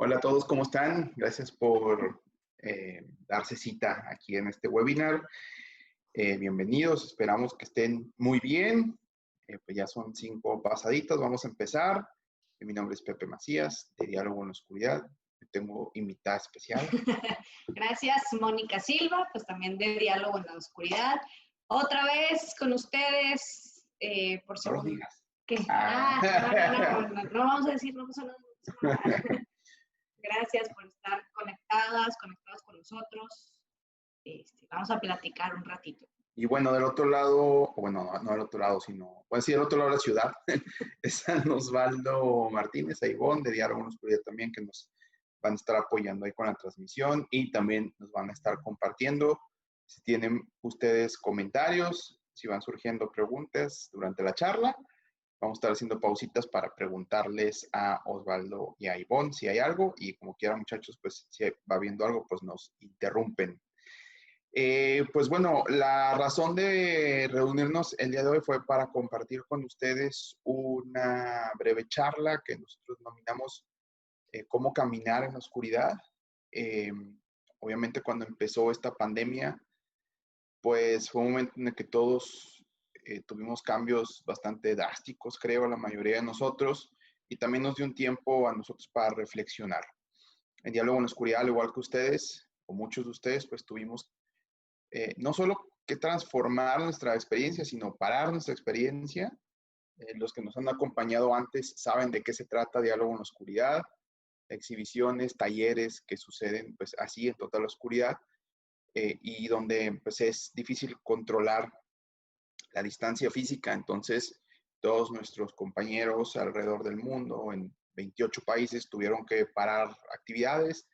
Hola a todos, ¿cómo están? Gracias por darse cita aquí en este webinar. Bienvenidos, esperamos que estén muy bien. Pues ya son 5 pasaditas, vamos a empezar. Mi nombre es Pepe Macías, de Diálogo en la Oscuridad. Tengo invitada especial. Gracias, Mónica Silva, pues también de Diálogo en la Oscuridad. Otra vez con ustedes, por No lo segundo. digas. ¿Qué? No vamos a decir, no pasa nada. Gracias por estar conectados con nosotros. Vamos a platicar un ratito. Y bueno, del otro lado, bueno, no del otro lado, sino, pues sí, del otro lado de la ciudad, está Osvaldo Martínez, Aibón, de Diálogo en la Oscuridad también, que nos van a estar apoyando ahí con la transmisión y también nos van a estar compartiendo. Si tienen ustedes comentarios, si van surgiendo preguntas durante la charla, vamos a estar haciendo pausitas para preguntarles a Osvaldo y a Ivonne si hay algo, y como quieran, muchachos, pues si va viendo algo, pues nos interrumpen. Pues bueno, la razón de reunirnos el día de hoy fue para compartir con ustedes una breve charla que nosotros denominamos cómo caminar en la oscuridad. Obviamente cuando empezó esta pandemia, pues fue un momento en el que todos tuvimos cambios bastante drásticos, creo, la mayoría de nosotros, y también nos dio un tiempo a nosotros para reflexionar. En Diálogo en la Oscuridad, al igual que ustedes, o muchos de ustedes, pues tuvimos no solo que transformar nuestra experiencia, sino parar nuestra experiencia. Los que nos han acompañado antes saben de qué se trata Diálogo en la Oscuridad, exhibiciones, talleres que suceden pues así en total oscuridad, y donde pues es difícil controlar la distancia física. Entonces todos nuestros compañeros alrededor del mundo en 28 países tuvieron que parar actividades,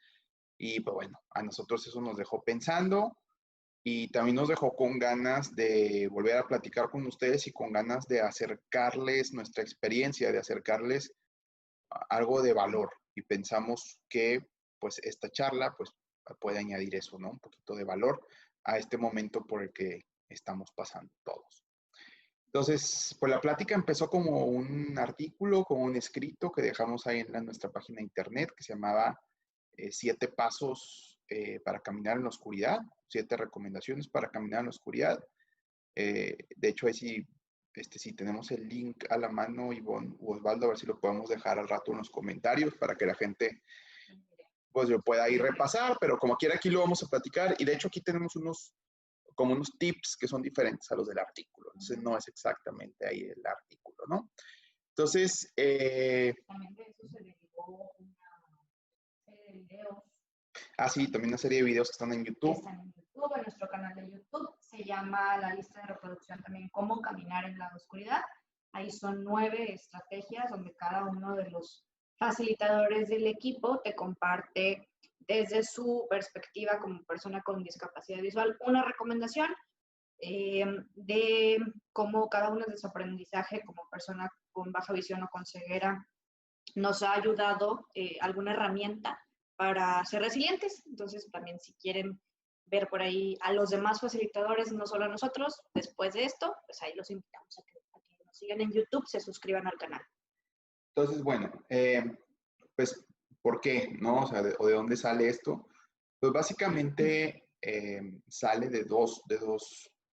y pues bueno, a nosotros eso nos dejó pensando y también nos dejó con ganas de volver a platicar con ustedes y con ganas de acercarles nuestra experiencia, de acercarles algo de valor. Y pensamos que pues esta charla pues puede añadir eso, ¿no? Un poquito de valor a este momento por el que estamos pasando todos. Entonces, pues la plática empezó como un artículo, como un escrito que dejamos ahí en nuestra página de internet que se llamaba 7 pasos para caminar en la oscuridad, 7 recomendaciones para caminar en la oscuridad. De hecho, ahí sí, si tenemos el link a la mano, Ivonne u Osvaldo, a ver si lo podemos dejar al rato en los comentarios para que la gente pues lo pueda ir repasar, pero como quiera aquí lo vamos a platicar, y de hecho aquí tenemos unos tips que son diferentes a los del artículo. Entonces no es exactamente ahí el artículo, ¿no? Entonces, también de eso se derivó una serie de videos. Sí, también una serie de videos que están en YouTube. Están en YouTube, en nuestro canal de YouTube. Se llama la lista de reproducción también Cómo caminar en la oscuridad. Ahí son 9 estrategias donde cada uno de los facilitadores del equipo te comparte desde su perspectiva como persona con discapacidad visual una recomendación de cómo cada uno de su aprendizaje como persona con baja visión o con ceguera nos ha ayudado alguna herramienta para ser resilientes. Entonces, también si quieren ver por ahí a los demás facilitadores, no solo a nosotros, después de esto, pues ahí los invitamos a que nos sigan en YouTube, se suscriban al canal. Entonces, bueno, pues, ¿por qué? ¿No? O sea, de dónde sale esto? Pues básicamente sale de dos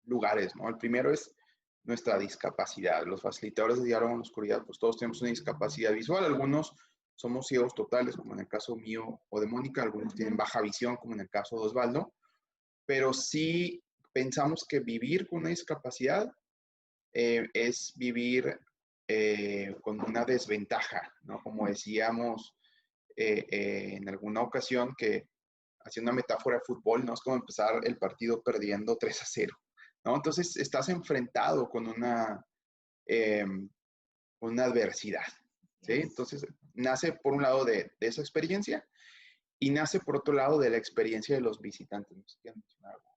lugares, ¿no? El primero es nuestra discapacidad. Los facilitadores de Diálogo en la Oscuridad, pues todos tenemos una discapacidad visual. Algunos somos ciegos totales, como en el caso mío o de Mónica. Algunos tienen baja visión, como en el caso de Osvaldo. Pero sí pensamos que vivir con una discapacidad es vivir con una desventaja, ¿no? Como decíamos en alguna ocasión, que haciendo una metáfora de fútbol, ¿no? Es como empezar el partido perdiendo 3-0, ¿no? Entonces estás enfrentado con una adversidad, ¿sí? Entonces nace por un lado de esa experiencia y nace por otro lado de la experiencia de los visitantes. ¿No sé si quieren mencionar algo?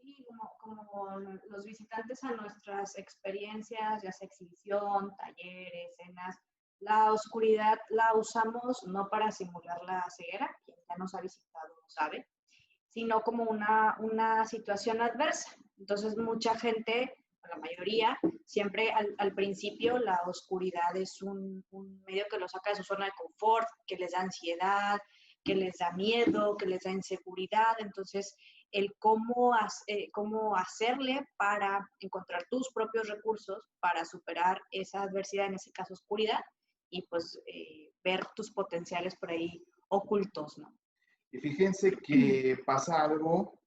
Sí, como los visitantes a nuestras experiencias, ya sea exhibición, talleres, cenas, la oscuridad la usamos no para simular la ceguera, quien ya nos ha visitado lo sabe, sino como una situación adversa. Entonces, mucha gente la mayoría, siempre al principio la oscuridad es un medio que los saca de su zona de confort, que les da ansiedad, que les da miedo, que les da inseguridad. Entonces, el cómo hacerle para encontrar tus propios recursos para superar esa adversidad, en ese caso oscuridad, y pues ver tus potenciales por ahí ocultos, ¿no? Y fíjense que pasa algo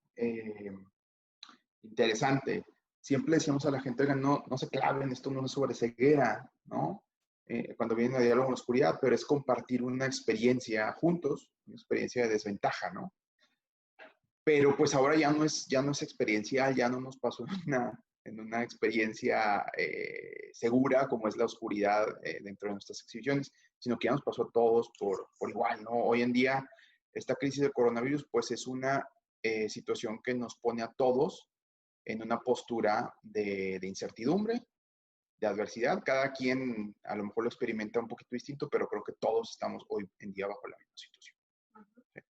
interesante. Siempre le decíamos a la gente, oigan, no se claven, esto no es sobre ceguera, ¿no? Cuando viene a diálogo en la oscuridad, pero es compartir una experiencia juntos, una experiencia de desventaja, ¿no? Pero pues ahora ya no es experiencial, ya no nos pasó en una experiencia segura como es la oscuridad dentro de nuestras exhibiciones, sino que ya nos pasó a todos por igual, ¿no? Hoy en día, esta crisis del coronavirus pues es una situación que nos pone a todos en una postura de incertidumbre, de adversidad. Cada quien a lo mejor lo experimenta un poquito distinto, pero creo que todos estamos hoy en día bajo la misma situación. ¿Sí?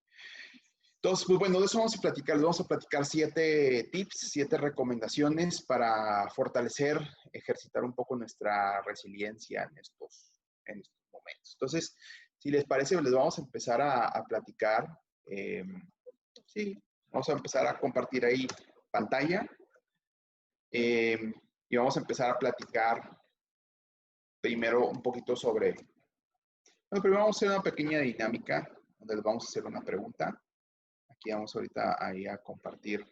Entonces, pues bueno, de eso vamos a platicar. Vamos a platicar 7 tips, 7 recomendaciones para fortalecer, ejercitar un poco nuestra resiliencia en estos momentos. Entonces, si les parece, les vamos a empezar a platicar. Sí, vamos a empezar a compartir ahí pantalla. Y vamos a empezar a platicar primero un poquito sobre... Bueno, primero vamos a hacer una pequeña dinámica donde les vamos a hacer una pregunta. Aquí vamos ahorita ahí a compartir.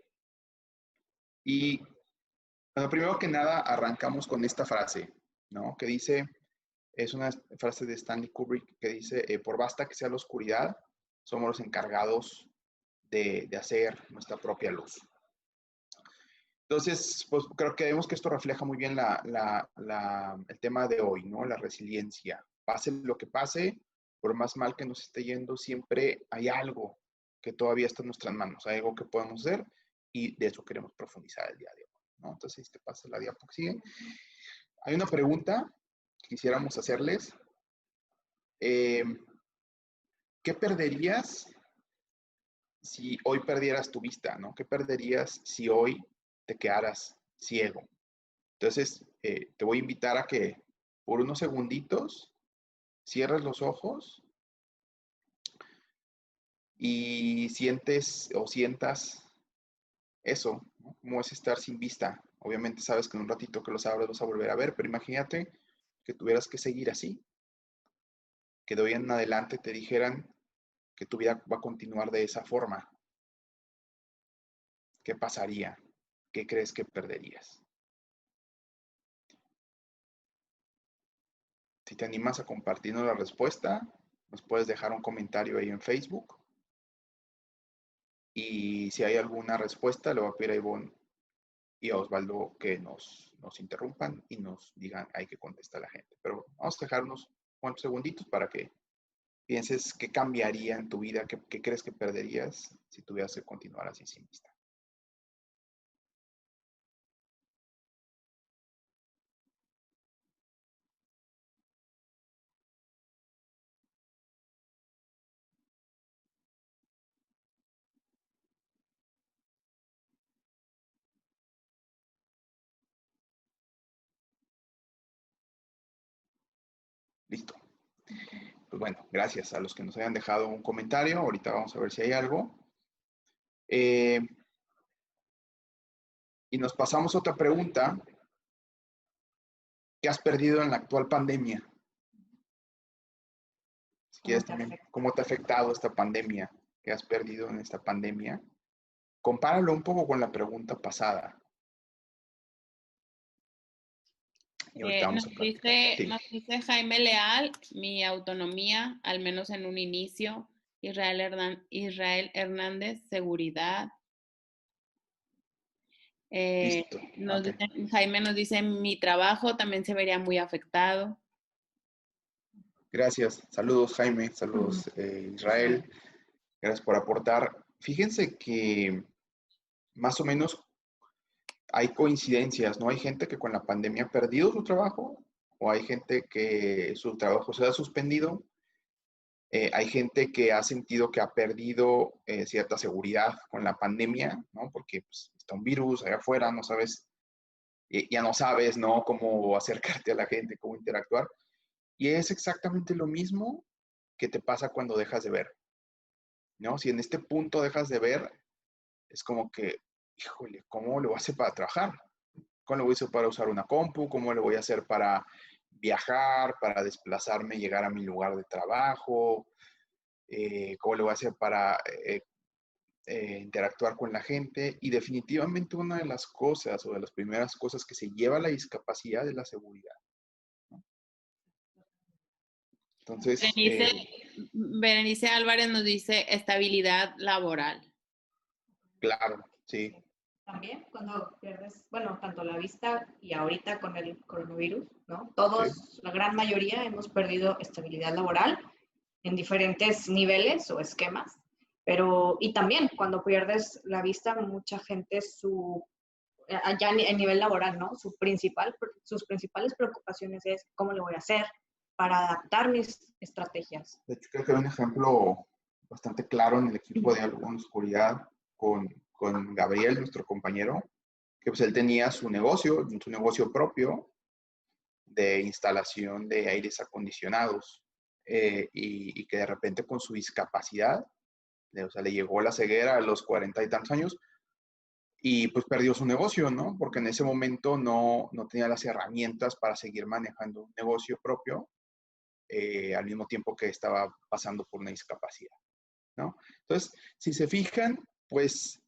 Y bueno, primero que nada arrancamos con esta frase, ¿no? Que dice, es una frase de Stanley Kubrick que dice, por basta que sea la oscuridad, somos los encargados de hacer nuestra propia luz. Entonces, pues creo que vemos que esto refleja muy bien el tema de hoy, ¿no? La resiliencia. Pase lo que pase, por más mal que nos esté yendo, siempre hay algo que todavía está en nuestras manos, hay algo que podemos hacer y de eso queremos profundizar el día de hoy, ¿no? Entonces, te pasa la diapositiva que sigue. Hay una pregunta que quisiéramos hacerles. ¿Qué perderías si hoy perdieras tu vista, ¿no? ¿Qué perderías si hoy te quedaras ciego? Entonces, te voy a invitar a que por unos segunditos cierres los ojos y sientes o sientas eso, ¿no? ¿Cómo es estar sin vista? Obviamente sabes que en un ratito que los abres vas a volver a ver, pero imagínate que tuvieras que seguir así, que de hoy en adelante te dijeran que tu vida va a continuar de esa forma. ¿Qué pasaría? ¿Qué crees que perderías? Si te animas a compartirnos la respuesta, nos puedes dejar un comentario ahí en Facebook. Y si hay alguna respuesta, le voy a pedir a Ivonne y a Osvaldo que nos interrumpan y nos digan, hay que contestar a la gente. Pero vamos a dejarnos unos segunditos para que pienses qué cambiaría en tu vida, qué crees que perderías si tuvieras que continuar así sin vista. Listo. Pues bueno, gracias a los que nos hayan dejado un comentario. Ahorita vamos a ver si hay algo. Y nos pasamos a otra pregunta. ¿Qué has perdido en la actual pandemia? Si quieres también, ¿cómo te ha afectado esta pandemia? ¿Qué has perdido en esta pandemia? Compáralo un poco con la pregunta pasada. Y ahorita vamos a platicar. Sí. Nos dice Jaime Leal, mi autonomía, al menos en un inicio. Israel Hernández, seguridad. Listo. Okay. Jaime nos dice, mi trabajo también se vería muy afectado. Gracias. Saludos, Jaime. Saludos, Israel. Gracias por aportar. Fíjense que más o menos hay coincidencias, ¿no? Hay gente que con la pandemia ha perdido su trabajo o hay gente que su trabajo se ha suspendido. Hay gente que ha sentido que ha perdido cierta seguridad con la pandemia, ¿no? Porque pues, está un virus allá afuera, no sabes. ya no sabes, ¿no? Cómo acercarte a la gente, cómo interactuar. Y es exactamente lo mismo que te pasa cuando dejas de ver, ¿no? Si en este punto dejas de ver, es como que, híjole, ¿cómo lo voy a hacer para trabajar? ¿Cómo lo voy a hacer para usar una compu? ¿Cómo lo voy a hacer para viajar, para desplazarme, llegar a mi lugar de trabajo? ¿Cómo lo voy a hacer para interactuar con la gente? Y definitivamente una de las cosas o de las primeras cosas que se lleva a la discapacidad es la seguridad, ¿no? Entonces, Berenice, Berenice Álvarez nos dice estabilidad laboral. claro, sí. También cuando pierdes, bueno, tanto la vista y ahorita con el coronavirus, ¿no? Sí. Todos, la gran mayoría, hemos perdido estabilidad laboral en diferentes niveles o esquemas, pero, y también cuando pierdes la vista, mucha gente allá en nivel laboral, ¿no? Sus principales preocupaciones es cómo le voy a hacer para adaptar mis estrategias. De hecho, creo que hay un ejemplo bastante claro en el equipo de Algo Oscuridad con Gabriel, nuestro compañero, que pues él tenía su negocio propio de instalación de aires acondicionados y que de repente con su discapacidad, o sea, le llegó la ceguera a los 40 y tantos años y pues perdió su negocio, ¿no? Porque en ese momento no tenía las herramientas para seguir manejando un negocio propio al mismo tiempo que estaba pasando por una discapacidad, ¿no? Entonces, si se fijan, pues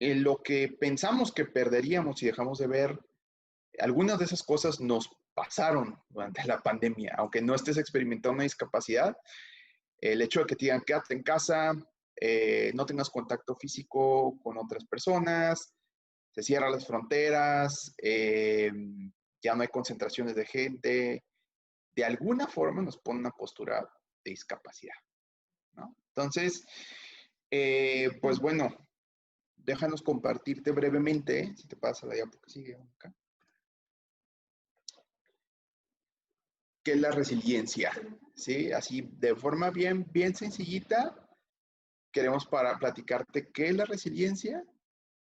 lo que pensamos que perderíamos si dejamos de ver, algunas de esas cosas nos pasaron durante la pandemia, aunque no estés experimentando una discapacidad, el hecho de que te digan quédate en casa, no tengas contacto físico con otras personas, se cierran las fronteras, ya no hay concentraciones de gente, de alguna forma nos pone una postura de discapacidad, ¿no? Entonces, pues bueno, déjanos compartirte brevemente, si te pasa la diapositiva que sigue acá, qué es la resiliencia, ¿sí? Así, de forma bien sencillita, queremos platicarte qué es la resiliencia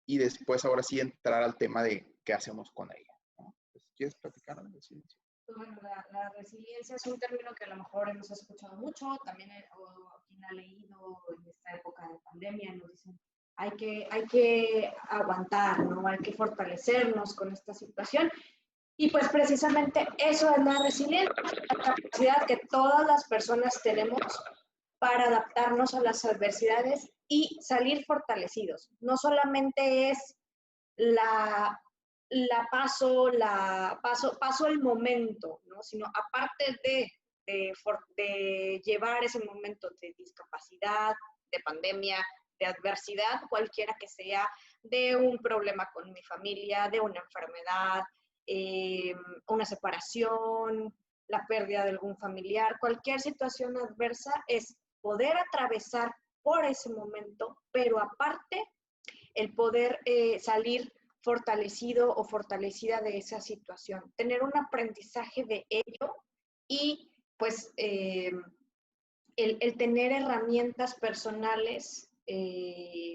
y después ahora sí entrar al tema de qué hacemos con ella, ¿no? Pues, ¿quieres platicar de la resiliencia? Pues bueno, la resiliencia es un término que a lo mejor hemos escuchado mucho, también o quien ha leído en esta época de pandemia nos dicen hay que aguantar, ¿no? Hay que fortalecernos con esta situación. Y pues precisamente eso es la resiliencia, la capacidad que todas las personas tenemos para adaptarnos a las adversidades y salir fortalecidos. No solamente es la, paso el momento, ¿no? Sino aparte de llevar ese momento de discapacidad, de pandemia, de adversidad, cualquiera que sea, de un problema con mi familia, de una enfermedad, una separación, la pérdida de algún familiar, cualquier situación adversa es poder atravesar por ese momento, pero aparte el poder salir fortalecido o fortalecida de esa situación, tener un aprendizaje de ello y pues el tener herramientas personales,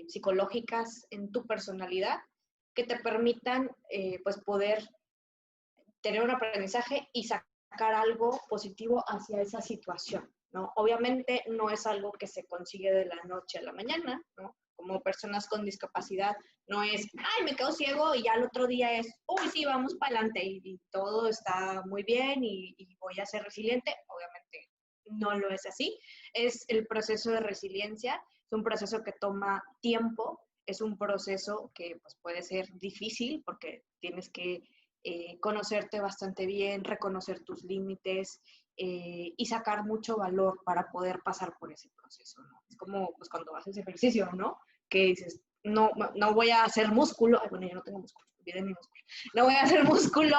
psicológicas en tu personalidad que te permitan pues poder tener un aprendizaje y sacar algo positivo hacia esa situación, ¿no? Obviamente no es algo que se consigue de la noche a la mañana, ¿no? Como personas con discapacidad, no es, ay, me quedo ciego y ya el otro día es, uy, sí, vamos para adelante y todo está muy bien y voy a ser resiliente. Obviamente no lo es así. Es el proceso de resiliencia, es un proceso que toma tiempo, es un proceso que pues, puede ser difícil porque tienes que conocerte bastante bien, reconocer tus límites y sacar mucho valor para poder pasar por ese proceso, ¿no? Es como pues, cuando haces ejercicio, ¿no? Que dices, no voy a hacer músculo, ay, bueno, yo no tengo músculo, olviden mi músculo, no voy a hacer músculo,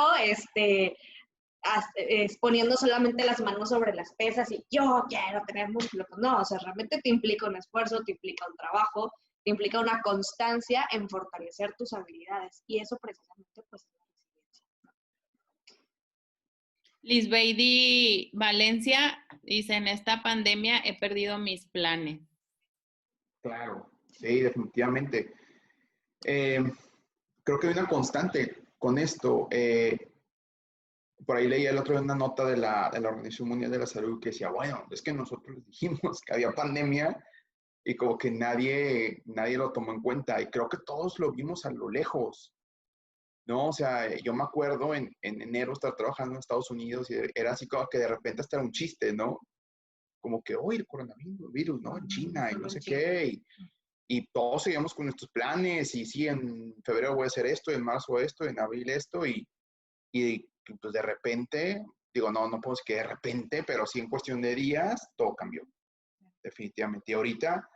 poniendo solamente las manos sobre las pesas y yo quiero tener músculo. Pues no, o sea, realmente te implica un esfuerzo, te implica un trabajo, te implica una constancia en fortalecer tus habilidades y eso precisamente pues es la resiliencia. Lisbeidi Valencia dice, en esta pandemia he perdido mis planes. Claro, sí, definitivamente. Creo que hay una constante con esto, por ahí leía el otro día una nota de la Organización Mundial de la Salud que decía, bueno, es que nosotros les dijimos que había pandemia y como que nadie lo tomó en cuenta. Y creo que todos lo vimos a lo lejos, ¿no? O sea, yo me acuerdo en enero estar trabajando en Estados Unidos y era así como que de repente hasta era un chiste, ¿no? Como que, hoy el coronavirus, ¿no? En China y no sé qué. Y todos seguimos con nuestros planes y sí, en febrero voy a hacer esto, en marzo esto, en abril esto y pues de repente, digo, no puedo decir que de repente, pero sí en cuestión de días, todo cambió, definitivamente. Y ahorita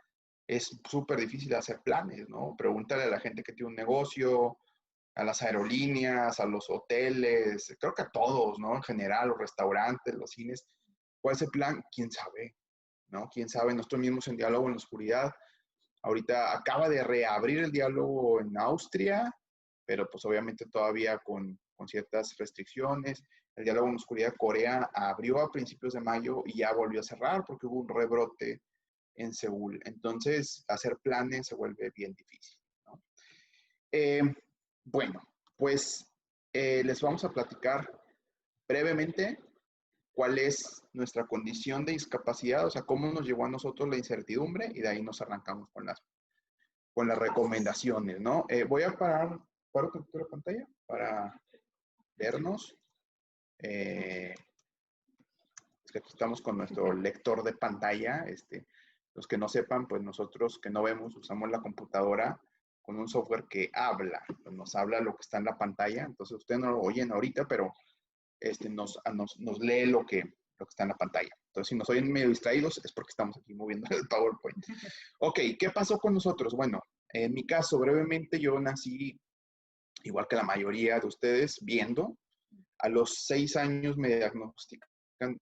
es súper difícil hacer planes, ¿no? Pregúntale a la gente que tiene un negocio, a las aerolíneas, a los hoteles, creo que a todos, ¿no? En general, los restaurantes, los cines. ¿Cuál es el plan? ¿Quién sabe? ¿No? ¿Quién sabe? Nosotros mismos en Diálogo en la Oscuridad, ahorita acaba de reabrir el diálogo en Austria, pero pues obviamente todavía con ciertas restricciones. El diálogo en la Oscuridad, Corea abrió a principios de mayo y ya volvió a cerrar porque hubo un rebrote en Seúl. Entonces, hacer planes se vuelve bien difícil, ¿no? Bueno, pues les vamos a platicar brevemente cuál es nuestra condición de discapacidad, o sea, cómo nos llevó a nosotros la incertidumbre y de ahí nos arrancamos con las recomendaciones, ¿no? Voy a parar captura de pantalla para vernos. Es que aquí estamos con nuestro lector de pantalla. Los que no sepan, pues nosotros que no vemos usamos la computadora con un software que habla, pues nos habla lo que está en la pantalla. Entonces ustedes no lo oyen ahorita, pero nos lee lo que está en la pantalla. Entonces, si nos oyen medio distraídos, es porque estamos aquí moviendo el PowerPoint. Ok, ¿qué pasó con nosotros? Bueno, en mi caso, brevemente, yo nací, igual que la mayoría de ustedes, viendo. A los 6 años me diagnostican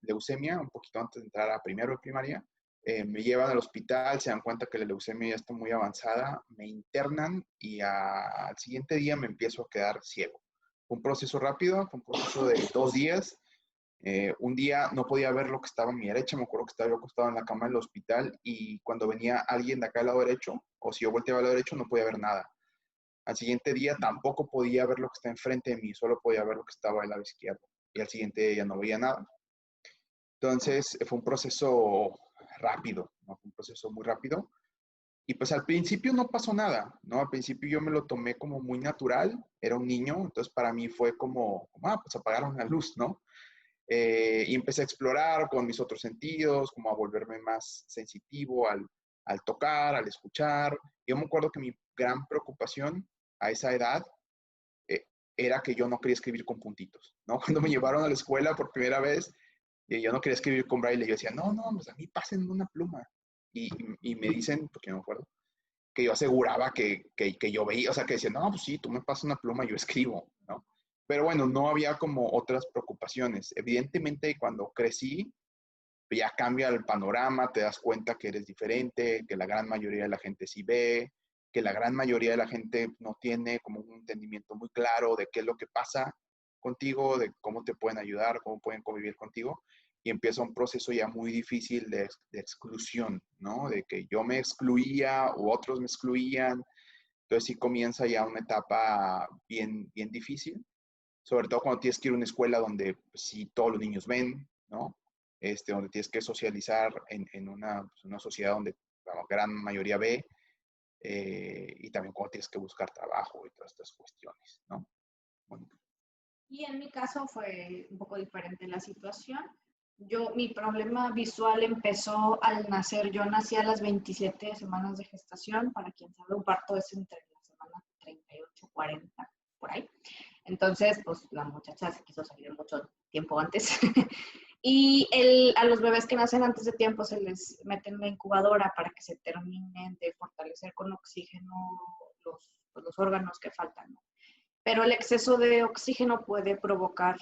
leucemia, un poquito antes de entrar a primero de primaria. Me llevan al hospital, se dan cuenta que la leucemia ya está muy avanzada, me internan y al siguiente día me empiezo a quedar ciego. Fue un proceso rápido, fue un proceso de 2 días. Un día no podía ver lo que estaba a mi derecha, me acuerdo que estaba yo acostado en la cama del hospital y cuando venía alguien de acá al lado derecho, o si yo volteaba al lado derecho, no podía ver nada. Al siguiente día tampoco podía ver lo que está enfrente de mí, solo podía ver lo que estaba del lado izquierdo. Y al siguiente día ya no veía nada. Entonces, fue un proceso rápido, ¿no? Fue un proceso muy rápido. Y pues al principio no pasó nada, ¿no? Al principio yo me lo tomé como muy natural, era un niño, entonces para mí fue como pues apagaron la luz, ¿no? Y empecé a explorar con mis otros sentidos, como a volverme más sensitivo al tocar, al escuchar. Yo me acuerdo que mi gran preocupación a esa edad era que yo no quería escribir con puntitos, ¿no? Cuando me llevaron a la escuela por primera vez, yo no quería escribir con braille, yo decía, no, pues a mí pasen una pluma. Y me dicen, porque no me acuerdo, que yo aseguraba que yo veía, o sea, que decía, no, pues sí, tú me pasas una pluma, yo escribo, ¿no? Pero bueno, no había como otras preocupaciones. Evidentemente, cuando crecí, ya cambia el panorama, te das cuenta que eres diferente, que la gran mayoría de la gente sí ve, que la gran mayoría de la gente no tiene como un entendimiento muy claro de qué es lo que pasa contigo, de cómo te pueden ayudar, cómo pueden convivir contigo. Y empieza un proceso ya muy difícil de exclusión, ¿no? De que yo me excluía u otros me excluían. Entonces sí comienza ya una etapa bien, bien difícil, sobre todo cuando tienes que ir a una escuela donde pues, sí todos los niños ven, ¿no? Donde tienes que socializar en una sociedad donde la gran mayoría ve, y también cuando tienes que buscar trabajo y todas estas cuestiones, ¿no? Bueno. Y en mi caso fue un poco diferente la situación. Mi problema visual empezó al nacer. Yo nací a las 27 semanas de gestación. Para quien sabe, un parto es entre la semana 38, 40, por ahí. Entonces, pues la muchacha se quiso salir mucho tiempo antes. Y a los bebés que nacen antes de tiempo se les mete en la incubadora para que se terminen de fortalecer con oxígeno los órganos que faltan, ¿no? Pero el exceso de oxígeno puede provocar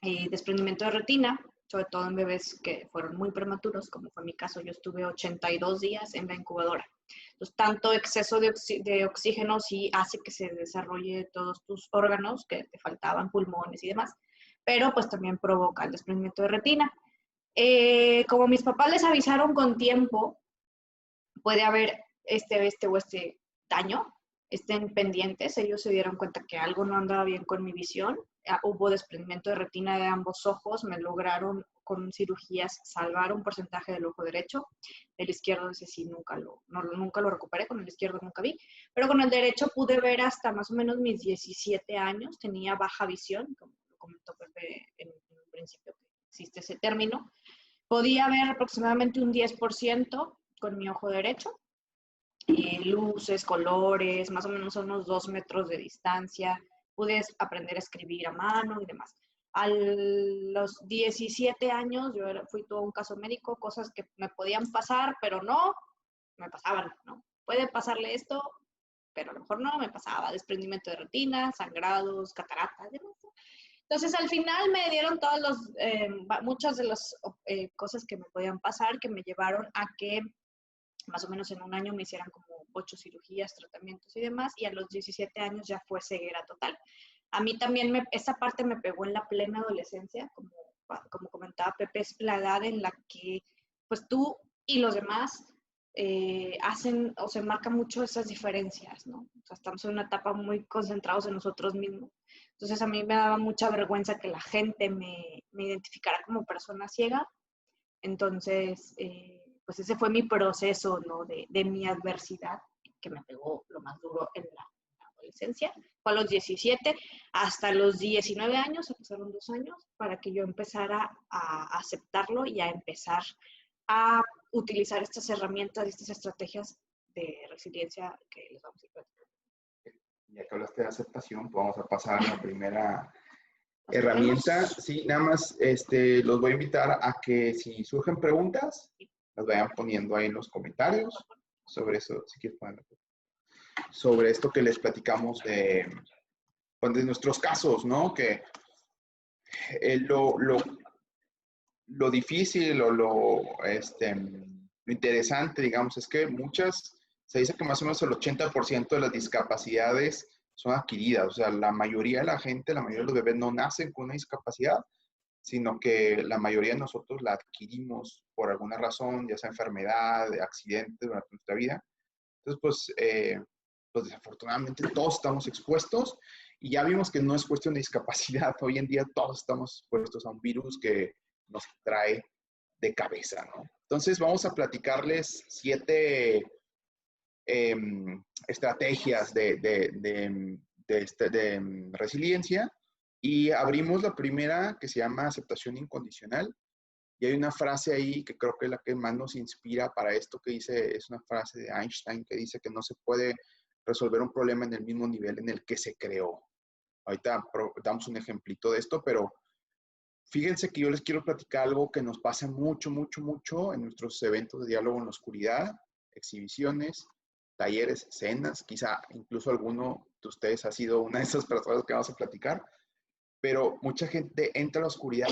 desprendimiento de retina, sobre todo en bebés que fueron muy prematuros, como fue mi caso. Yo estuve 82 días en la incubadora. Entonces, tanto exceso de oxígeno sí hace que se desarrolle todos tus órganos que te faltaban, pulmones y demás, pero pues también provoca el desprendimiento de retina. Como mis papás les avisaron con tiempo, puede haber este daño. estén pendientes. Ellos se dieron cuenta que algo no andaba bien con mi visión. Hubo desprendimiento de retina de ambos ojos. Me lograron con cirugías salvar un porcentaje del ojo derecho. El izquierdo, ese sí, nunca lo recuperé. Con el izquierdo nunca vi. Pero con el derecho pude ver hasta más o menos mis 17 años. Tenía baja visión, como lo comentó Pepe en un principio, que existe ese término. Podía ver aproximadamente un 10% con mi ojo derecho. Luces, colores, más o menos a unos 2 metros de distancia. Pude aprender a escribir a mano y demás. A los 17 años yo fui todo un caso médico, cosas que me podían pasar, pero no me pasaban, ¿no? Puede pasarle esto, pero a lo mejor no me pasaba. Desprendimiento de retina, sangrados, cataratas, demás. Entonces, al final me dieron muchas de las cosas que me podían pasar, que me llevaron a que más o menos en un año me hicieran como 8 cirugías, tratamientos y demás, y a los 17 años ya fue ceguera total. A mí también esa parte me pegó en la plena adolescencia, como comentaba Pepe, es la edad en la que pues tú y los demás hacen o se marcan mucho esas diferencias, ¿no? O sea, estamos en una etapa muy concentrados en nosotros mismos. Entonces a mí me daba mucha vergüenza que la gente me identificara como persona ciega. Entonces, pues ese fue mi proceso, ¿no? De mi adversidad, que me pegó lo más duro en la adolescencia. Fue a los 17, hasta los 19 años, se pasaron 2 años, para que yo empezara a aceptarlo y a empezar a utilizar estas herramientas, estas estrategias de resiliencia que les vamos a platicar. Ya que hablaste de aceptación, pues vamos a pasar a la primera herramienta. Sí, nada más los voy a invitar a que si surgen preguntas, las vayan poniendo ahí en los comentarios sobre eso, si quieres ponerlo. Sobre esto que les platicamos de nuestros casos, ¿no? Que lo difícil o lo interesante, digamos, es que se dice que más o menos el 80% de las discapacidades son adquiridas. O sea, la mayoría de la gente, la mayoría de los bebés no nacen con una discapacidad, sino que la mayoría de nosotros la adquirimos por alguna razón, ya sea enfermedad, accidente durante nuestra vida. Entonces, pues desafortunadamente todos estamos expuestos y ya vimos que no es cuestión de discapacidad. Hoy en día todos estamos expuestos a un virus que nos trae de cabeza, ¿no? Entonces, vamos a platicarles 7 estrategias de resiliencia y abrimos la primera que se llama aceptación incondicional. Y hay una frase ahí que creo que es la que más nos inspira para esto, que dice, es una frase de Einstein que dice que no se puede resolver un problema en el mismo nivel en el que se creó. Ahorita damos un ejemplito de esto, pero fíjense que yo les quiero platicar algo que nos pasa mucho en nuestros eventos de diálogo en la oscuridad, exhibiciones, talleres, cenas, quizá incluso alguno de ustedes ha sido una de esas personas que vamos a platicar, pero mucha gente entra a la oscuridad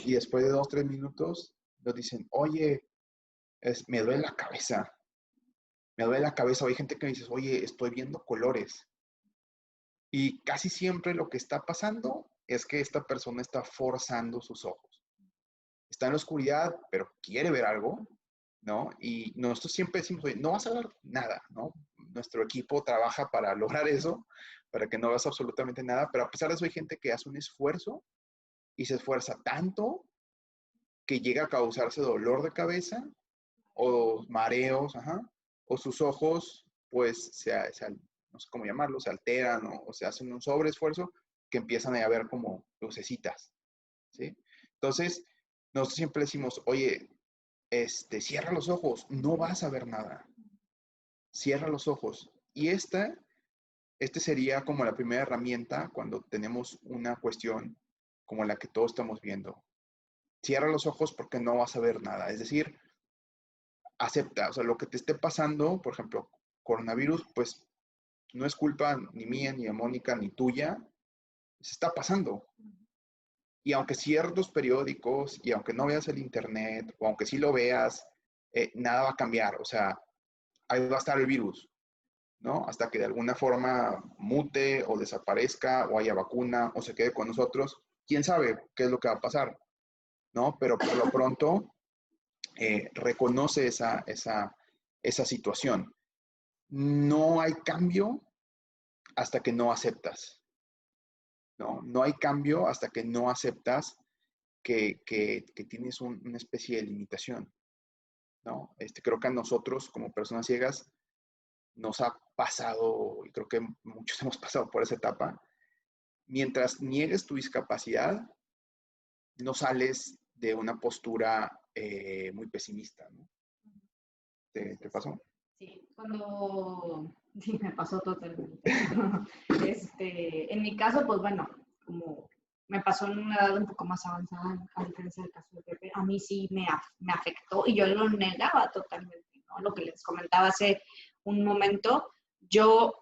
y después de 2, 3 minutos nos dicen, oye, me duele la cabeza, o hay gente que me dice, oye, estoy viendo colores. Y casi siempre lo que está pasando es que esta persona está forzando sus ojos. Está en la oscuridad, pero quiere ver algo, ¿no? Y nosotros siempre decimos, oye, no vas a ver nada, ¿no? Nuestro equipo trabaja para lograr eso, para que no veas absolutamente nada, pero a pesar de eso hay gente que hace un esfuerzo y se esfuerza tanto que llega a causarse dolor de cabeza o mareos, o sus ojos, pues, no sé cómo llamarlo, se alteran o se hacen un sobreesfuerzo que empiezan a ver como lucecitas, ¿sí? Entonces, nosotros siempre decimos, oye, cierra los ojos, no vas a ver nada. Cierra los ojos. Y este sería como la primera herramienta cuando tenemos una cuestión como la que todos estamos viendo. Cierra los ojos porque no vas a ver nada. Es decir, acepta, o sea, lo que te esté pasando, por ejemplo, coronavirus, pues no es culpa ni mía, ni de Mónica, ni tuya, se está pasando. Y aunque cierres los periódicos, y aunque no veas el internet, o aunque sí lo veas, nada va a cambiar. O sea, ahí va a estar el virus, ¿no? Hasta que de alguna forma mute o desaparezca, o haya vacuna, o se quede con nosotros. ¿Quién sabe qué es lo que va a pasar? ¿No? Pero por lo pronto, reconoce esa situación. No hay cambio hasta que no aceptas, ¿no? No hay cambio hasta que no aceptas que tienes una especie de limitación, ¿no? Creo que a nosotros, como personas ciegas, nos ha pasado, y creo que muchos hemos pasado por esa etapa, mientras niegues tu discapacidad, no sales de una postura muy pesimista, ¿no? ¿Te pasó? Sí, cuando... Sí, me pasó totalmente. En mi caso, pues bueno, como me pasó en una edad un poco más avanzada, a diferencia del caso de Pepe, a mí sí me afectó y yo lo negaba totalmente, ¿no? Lo que les comentaba hace un momento, yo,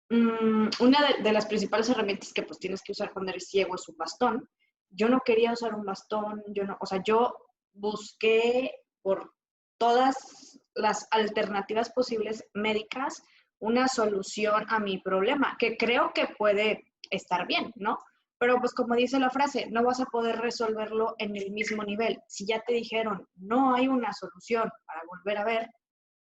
una de las principales herramientas que pues tienes que usar cuando eres ciego es un bastón. Yo no quería usar un bastón, o sea, yo busqué por todas las alternativas posibles médicas una solución a mi problema, que creo que puede estar bien, ¿no? Pero pues como dice la frase, no vas a poder resolverlo en el mismo nivel. Si ya te dijeron, no hay una solución para volver a ver,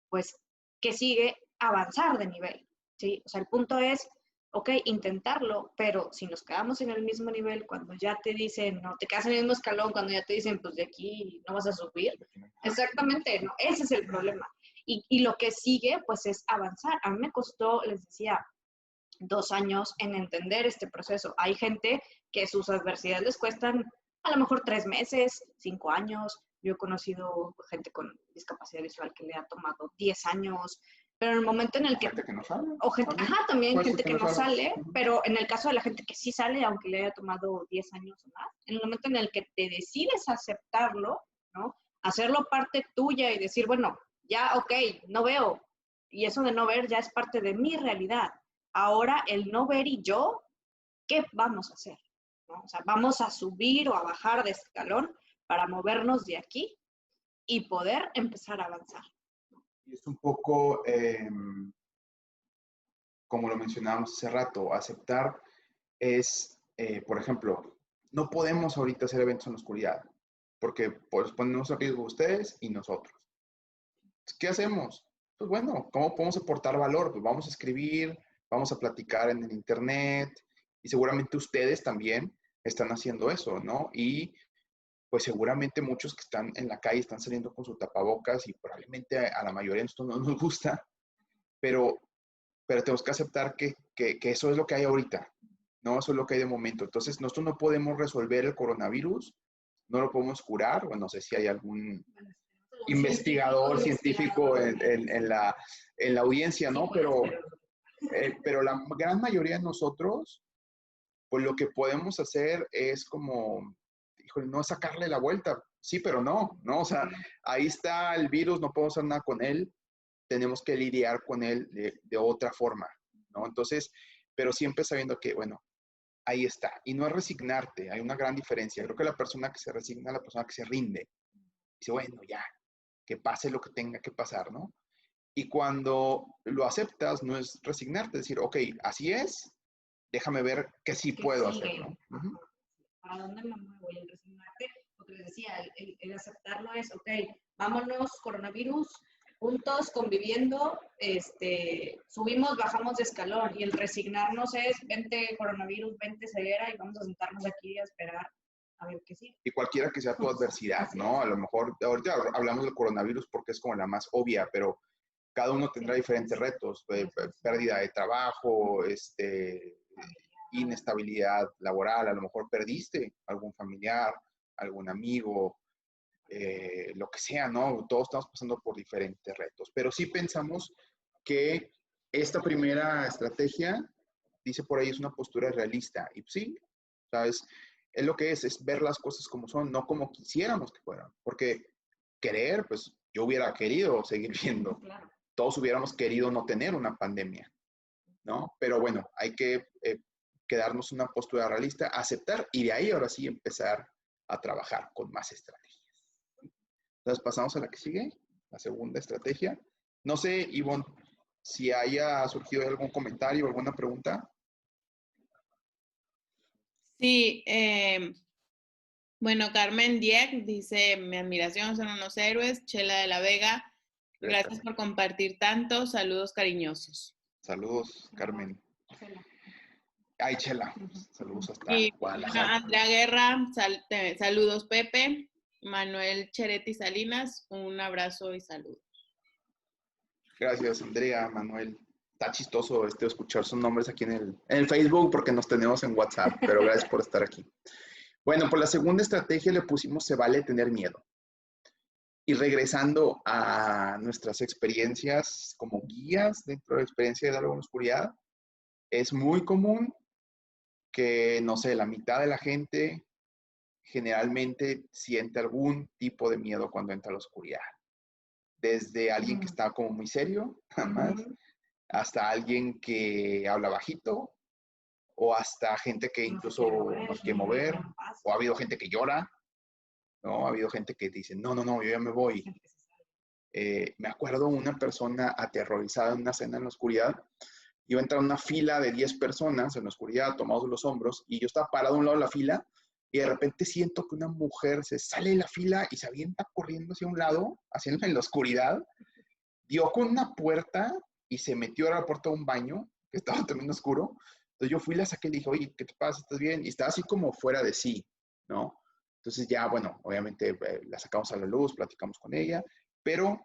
pues, ¿qué sigue? Avanzar de nivel, ¿sí? O sea, el punto es, ok, intentarlo, pero si nos quedamos en el mismo nivel, cuando ya te dicen, no, te quedas en el mismo escalón, cuando ya te dicen, pues de aquí no vas a subir, exactamente, no, ese es el problema. Y lo que sigue, pues es avanzar. A mí me costó, les decía, 2 años en entender este proceso. Hay gente que sus adversidades les cuestan a lo mejor 3 meses, 5 años. Yo he conocido gente con discapacidad visual que le ha tomado 10 años, pero en el momento en el que... Gente que no sale. O gente, ajá, también gente que no sale, Uh-huh. pero en el caso de la gente que sí sale, aunque le haya tomado 10 años o más, en el momento en el que te decides aceptarlo, ¿no? Hacerlo parte tuya y decir, bueno, ya, ok, no veo, y eso de no ver ya es parte de mi realidad. Ahora el no ver y yo, ¿qué vamos a hacer? ¿No? O sea, vamos a subir o a bajar de escalón para movernos de aquí y poder empezar a avanzar. Y es un poco, como lo mencionábamos hace rato, aceptar es, por ejemplo, no podemos ahorita hacer eventos en la oscuridad, porque pues ponemos a riesgo ustedes y nosotros. ¿Qué hacemos? Pues bueno, ¿cómo podemos aportar valor? Pues vamos a escribir, vamos a platicar en el internet y seguramente ustedes también están haciendo eso, ¿no? Y pues seguramente muchos que están en la calle están saliendo con su tapabocas y probablemente a la mayoría de nosotros no nos gusta, pero tenemos que aceptar que eso es lo que hay ahorita, ¿no? Eso es lo que hay de momento. Entonces, nosotros no podemos resolver el coronavirus, no lo podemos curar, bueno, no sé si hay algún investigador científico en la audiencia, ¿no? Pero la gran mayoría de nosotros, pues lo que podemos hacer es como, híjole, no sacarle la vuelta, sí, pero no, ¿no? O sea, ahí está el virus, no podemos hacer nada con él, tenemos que lidiar con él de otra forma, ¿no? Entonces, pero siempre sabiendo que, bueno, ahí está. Y no es resignarte, hay una gran diferencia. Creo que la persona que se resigna es la persona que se rinde. Dice, bueno, ya, que pase lo que tenga que pasar, ¿no? Y cuando lo aceptas, no es resignarte, es decir, ok, así es, déjame ver qué sí puedo hacer, ¿no? Uh-huh. ¿Para dónde me muevo? Y el resignarte, lo que les decía, el aceptarlo es, ok, vámonos, coronavirus, juntos, conviviendo, subimos, bajamos de escalón. Y el resignarnos es, vente coronavirus, vente ceguera y vamos a sentarnos aquí a esperar a ver qué sigue. Y cualquiera que sea tu adversidad, ¿no? A lo mejor, ahorita hablamos del coronavirus porque es como la más obvia, pero cada uno tendrá diferentes retos, pérdida de trabajo, inestabilidad laboral, a lo mejor perdiste algún familiar, algún amigo, lo que sea, ¿no? Todos estamos pasando por diferentes retos, pero sí pensamos que esta primera estrategia, dice por ahí, es una postura realista. Y sí, ¿sabes? Es lo que es ver las cosas como son, no como quisiéramos que fueran. Porque querer, pues yo hubiera querido seguir viendo. Claro. Todos hubiéramos querido no tener una pandemia, ¿no? Pero bueno, hay que quedarnos una postura realista, aceptar y de ahí ahora sí empezar a trabajar con más estrategias. Entonces pasamos a la que sigue, la segunda estrategia. No sé, Ivonne, si haya surgido algún comentario o alguna pregunta. Sí, bueno, Carmen Dieck dice, mi admiración, son unos héroes. Chela de la Vega, gracias por compartir tanto. Saludos cariñosos. Saludos, Carmen. Ay, Chela, saludos hasta Y Guadalajara. Andrea Guerra, saludos Pepe. Manuel Cheretti Salinas, un abrazo y saludos. Gracias, Andrea, Manuel. Está chistoso escuchar sus nombres aquí en el Facebook porque nos tenemos en WhatsApp, pero gracias por estar aquí. Bueno, por la segunda estrategia le pusimos se vale tener miedo. Y regresando a nuestras experiencias como guías dentro de la experiencia de Diálogo en la Oscuridad, es muy común que, no sé, la mitad de la gente generalmente siente algún tipo de miedo cuando entra a la oscuridad. Desde alguien que está como muy serio, nada más, hasta alguien que habla bajito, o hasta gente que incluso no se quiere mover, o ha habido gente que llora, ¿no? Ha habido gente que dice, no, yo ya me voy. Me acuerdo una persona aterrorizada en una cena en la oscuridad, iba a entrar una fila de 10 personas en la oscuridad, tomados de los hombros, y yo estaba parado a un lado de la fila, y de repente siento que una mujer se sale de la fila y se avienta corriendo hacia un lado, haciendo en la oscuridad, dio con una puerta y se metió a la puerta de un baño, que estaba también oscuro. Entonces yo fui, la saqué y le dije, oye, ¿qué te pasa? ¿Estás bien? Y estaba así como fuera de sí, ¿no? Entonces ya, bueno, obviamente la sacamos a la luz, platicamos con ella, pero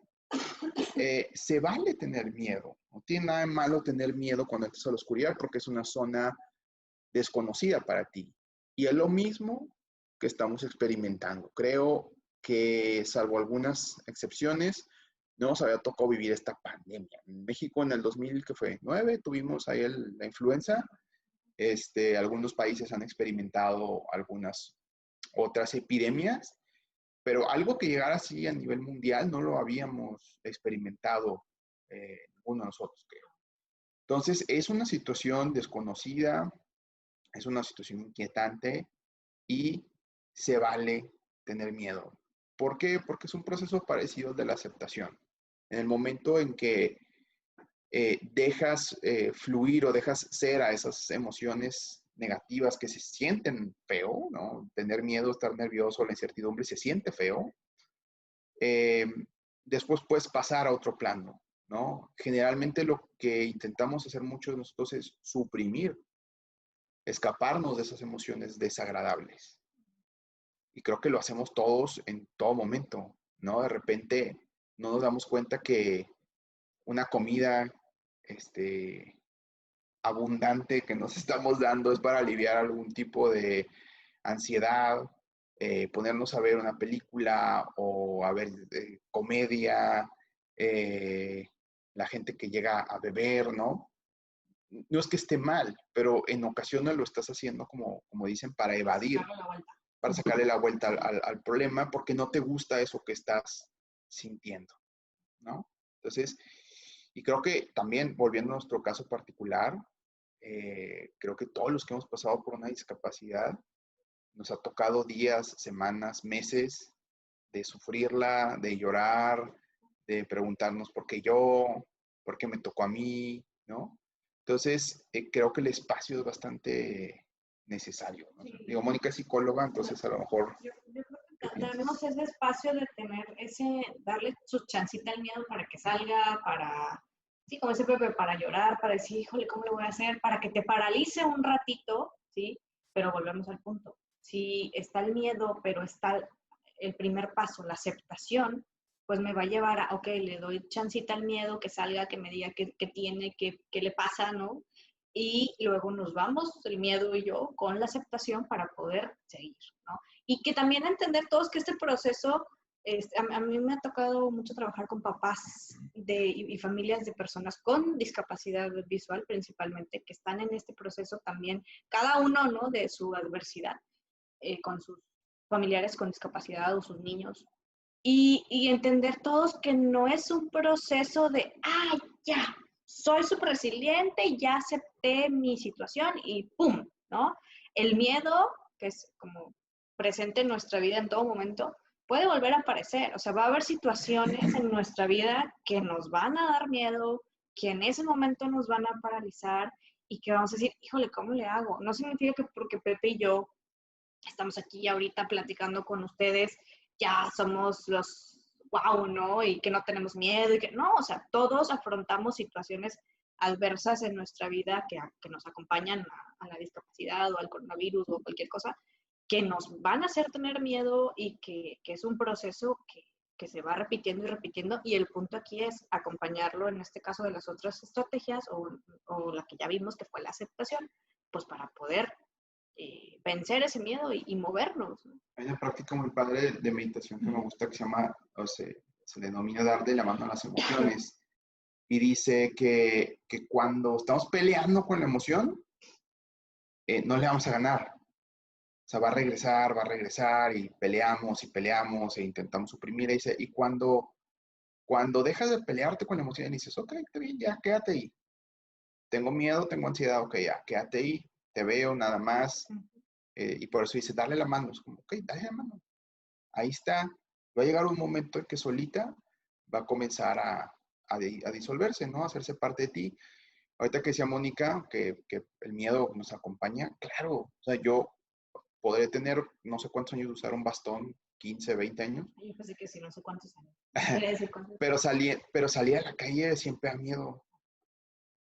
se vale tener miedo. No tiene nada de malo tener miedo cuando entras a la oscuridad porque es una zona desconocida para ti. Y es lo mismo que estamos experimentando. Creo que, salvo algunas excepciones, no nos había tocado vivir esta pandemia. En México en el 2009 tuvimos ahí la influenza. Algunos países han experimentado algunas otras epidemias, pero algo que llegara así a nivel mundial no lo habíamos experimentado ninguno de nosotros, creo. Entonces, es una situación desconocida, es una situación inquietante y se vale tener miedo. ¿Por qué? Porque es un proceso parecido al de la aceptación. En el momento en que dejas fluir o dejas ser a esas emociones negativas que se sienten feo, ¿no? Tener miedo, estar nervioso, la incertidumbre se siente feo. Después puedes pasar a otro plano, ¿no? Generalmente lo que intentamos hacer muchos de nosotros es suprimir, escaparnos de esas emociones desagradables. Y creo que lo hacemos todos en todo momento, ¿no? De repente no nos damos cuenta que una comida abundante que nos estamos dando es para aliviar algún tipo de ansiedad, ponernos a ver una película o a ver comedia, la gente que llega a beber, ¿no? No es que esté mal, pero en ocasiones lo estás haciendo, como dicen, para evadir, para sacarle la vuelta al problema, porque no te gusta eso que estás sintiendo, ¿no? Entonces, y creo que también, volviendo a nuestro caso particular, creo que todos los que hemos pasado por una discapacidad, nos ha tocado días, semanas, meses de sufrirla, de llorar, de preguntarnos por qué yo, por qué me tocó a mí, ¿no? Entonces, creo que el espacio es bastante necesario, ¿no? Sí. Digo, Mónica es psicóloga, entonces a lo mejor... Yo creo que tenemos ese espacio de tener darle su chancita al miedo para que salga, sí, como ese Pepe, para llorar, para decir, híjole, ¿cómo le voy a hacer? Para que te paralice un ratito, ¿sí? Pero volvemos al punto. Si está el miedo, pero está el primer paso, la aceptación, pues me va a llevar a, ok, le doy chancita al miedo, que salga, que me diga qué tiene, qué le pasa, ¿no? Y luego nos vamos, el miedo y yo, con la aceptación para poder seguir, ¿no? Y que también entender todos que este proceso, a mí me ha tocado mucho trabajar con papás y familias de personas con discapacidad visual principalmente, que están en este proceso también, cada uno, ¿no? De su adversidad, con sus familiares con discapacidad o sus niños. Y entender todos que no es un proceso de, ya, soy súper resiliente, ya acepté mi situación y ¡pum!, ¿no? El miedo, que es como presente en nuestra vida en todo momento, puede volver a aparecer. O sea, va a haber situaciones en nuestra vida que nos van a dar miedo, que en ese momento nos van a paralizar y que vamos a decir, híjole, ¿cómo le hago? No significa que porque Pepe y yo estamos aquí ahorita platicando con ustedes, ya somos los wow, ¿no? Y que no tenemos miedo y que no, o sea, todos afrontamos situaciones adversas en nuestra vida que nos acompañan a la discapacidad o al coronavirus o cualquier cosa, que nos van a hacer tener miedo y que es un proceso que se va repitiendo y repitiendo, y el punto aquí es acompañarlo, en este caso de las otras estrategias o la que ya vimos que fue la aceptación, pues para poder vencer ese miedo y movernos, ¿no? Hay una práctica muy padre de meditación que me gusta que se llama, se denomina dar de la mano a las emociones. Y dice que cuando estamos peleando con la emoción, no le vamos a ganar. O sea, va a regresar y peleamos e intentamos suprimir. Y dice, y cuando dejas de pelearte con la emoción y dices, ok, está bien, ya, quédate ahí. Tengo miedo, tengo ansiedad, ok, ya, quédate ahí, te veo nada más. Y por eso dice, darle la mano. Es como, ok, dale la mano. Ahí está. Va a llegar un momento en que solita va a comenzar a disolverse, ¿no? A hacerse parte de ti. Ahorita que decía Mónica que el miedo nos acompaña, claro. O sea, yo podré tener no sé cuántos años de usar un bastón, 15, 20 años. Yo pensé que sí, no sé cuántos años. Quería decir cuántos. Pero salir a la calle siempre da miedo. O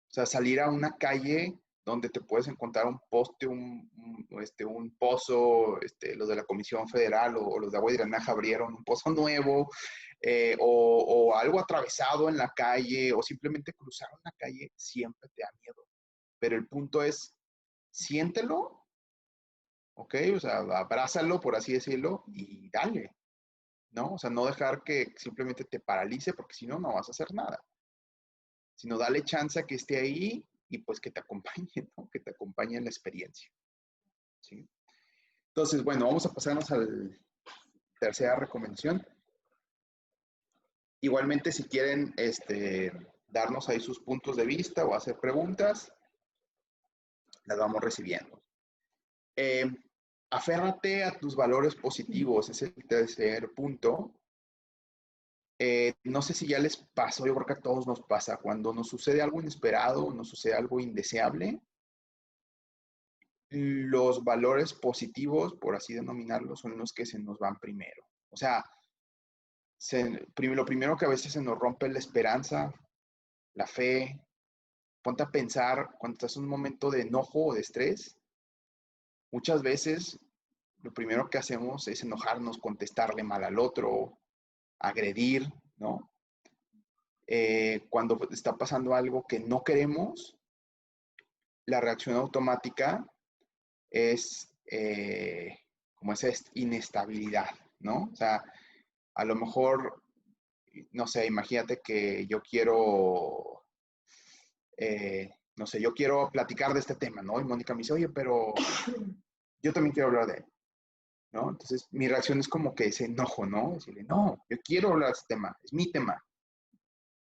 sea, salir a una calle donde te puedes encontrar un poste, un pozo, los de la Comisión Federal o los de Agua y Drenaje abrieron un pozo nuevo, o algo atravesado en la calle, o simplemente cruzar una calle, siempre te da miedo. Pero el punto es, siéntelo, ¿ok? O sea, abrázalo, por así decirlo, y dale, ¿no? O sea, no dejar que simplemente te paralice, porque si no, no vas a hacer nada. Sino dale chance a que esté ahí y pues que te acompañe, ¿no? Que te acompañe en la experiencia, ¿sí? Entonces, bueno, vamos a pasarnos a la tercera recomendación. Igualmente, si quieren darnos ahí sus puntos de vista o hacer preguntas, las vamos recibiendo. Aférrate a tus valores positivos, es el tercer punto. No sé si ya les pasó, yo creo que a todos nos pasa, cuando nos sucede algo inesperado, nos sucede algo indeseable, los valores positivos, por así denominarlos, son los que se nos van primero. O sea, lo primero que a veces se nos rompe es la esperanza, la fe. Ponte a pensar, cuando estás en un momento de enojo o de estrés, muchas veces lo primero que hacemos es enojarnos, contestarle mal al otro, agredir, ¿no? Cuando está pasando algo que no queremos, la reacción automática es como esa inestabilidad, ¿no? O sea, a lo mejor, no sé, imagínate que yo quiero, no sé, yo quiero platicar de este tema, ¿no? Y Mónica me dice, oye, pero yo también quiero hablar de él, ¿no? Entonces, mi reacción es como que ese enojo, ¿no? Decirle, no, yo quiero hablar de este tema, es mi tema,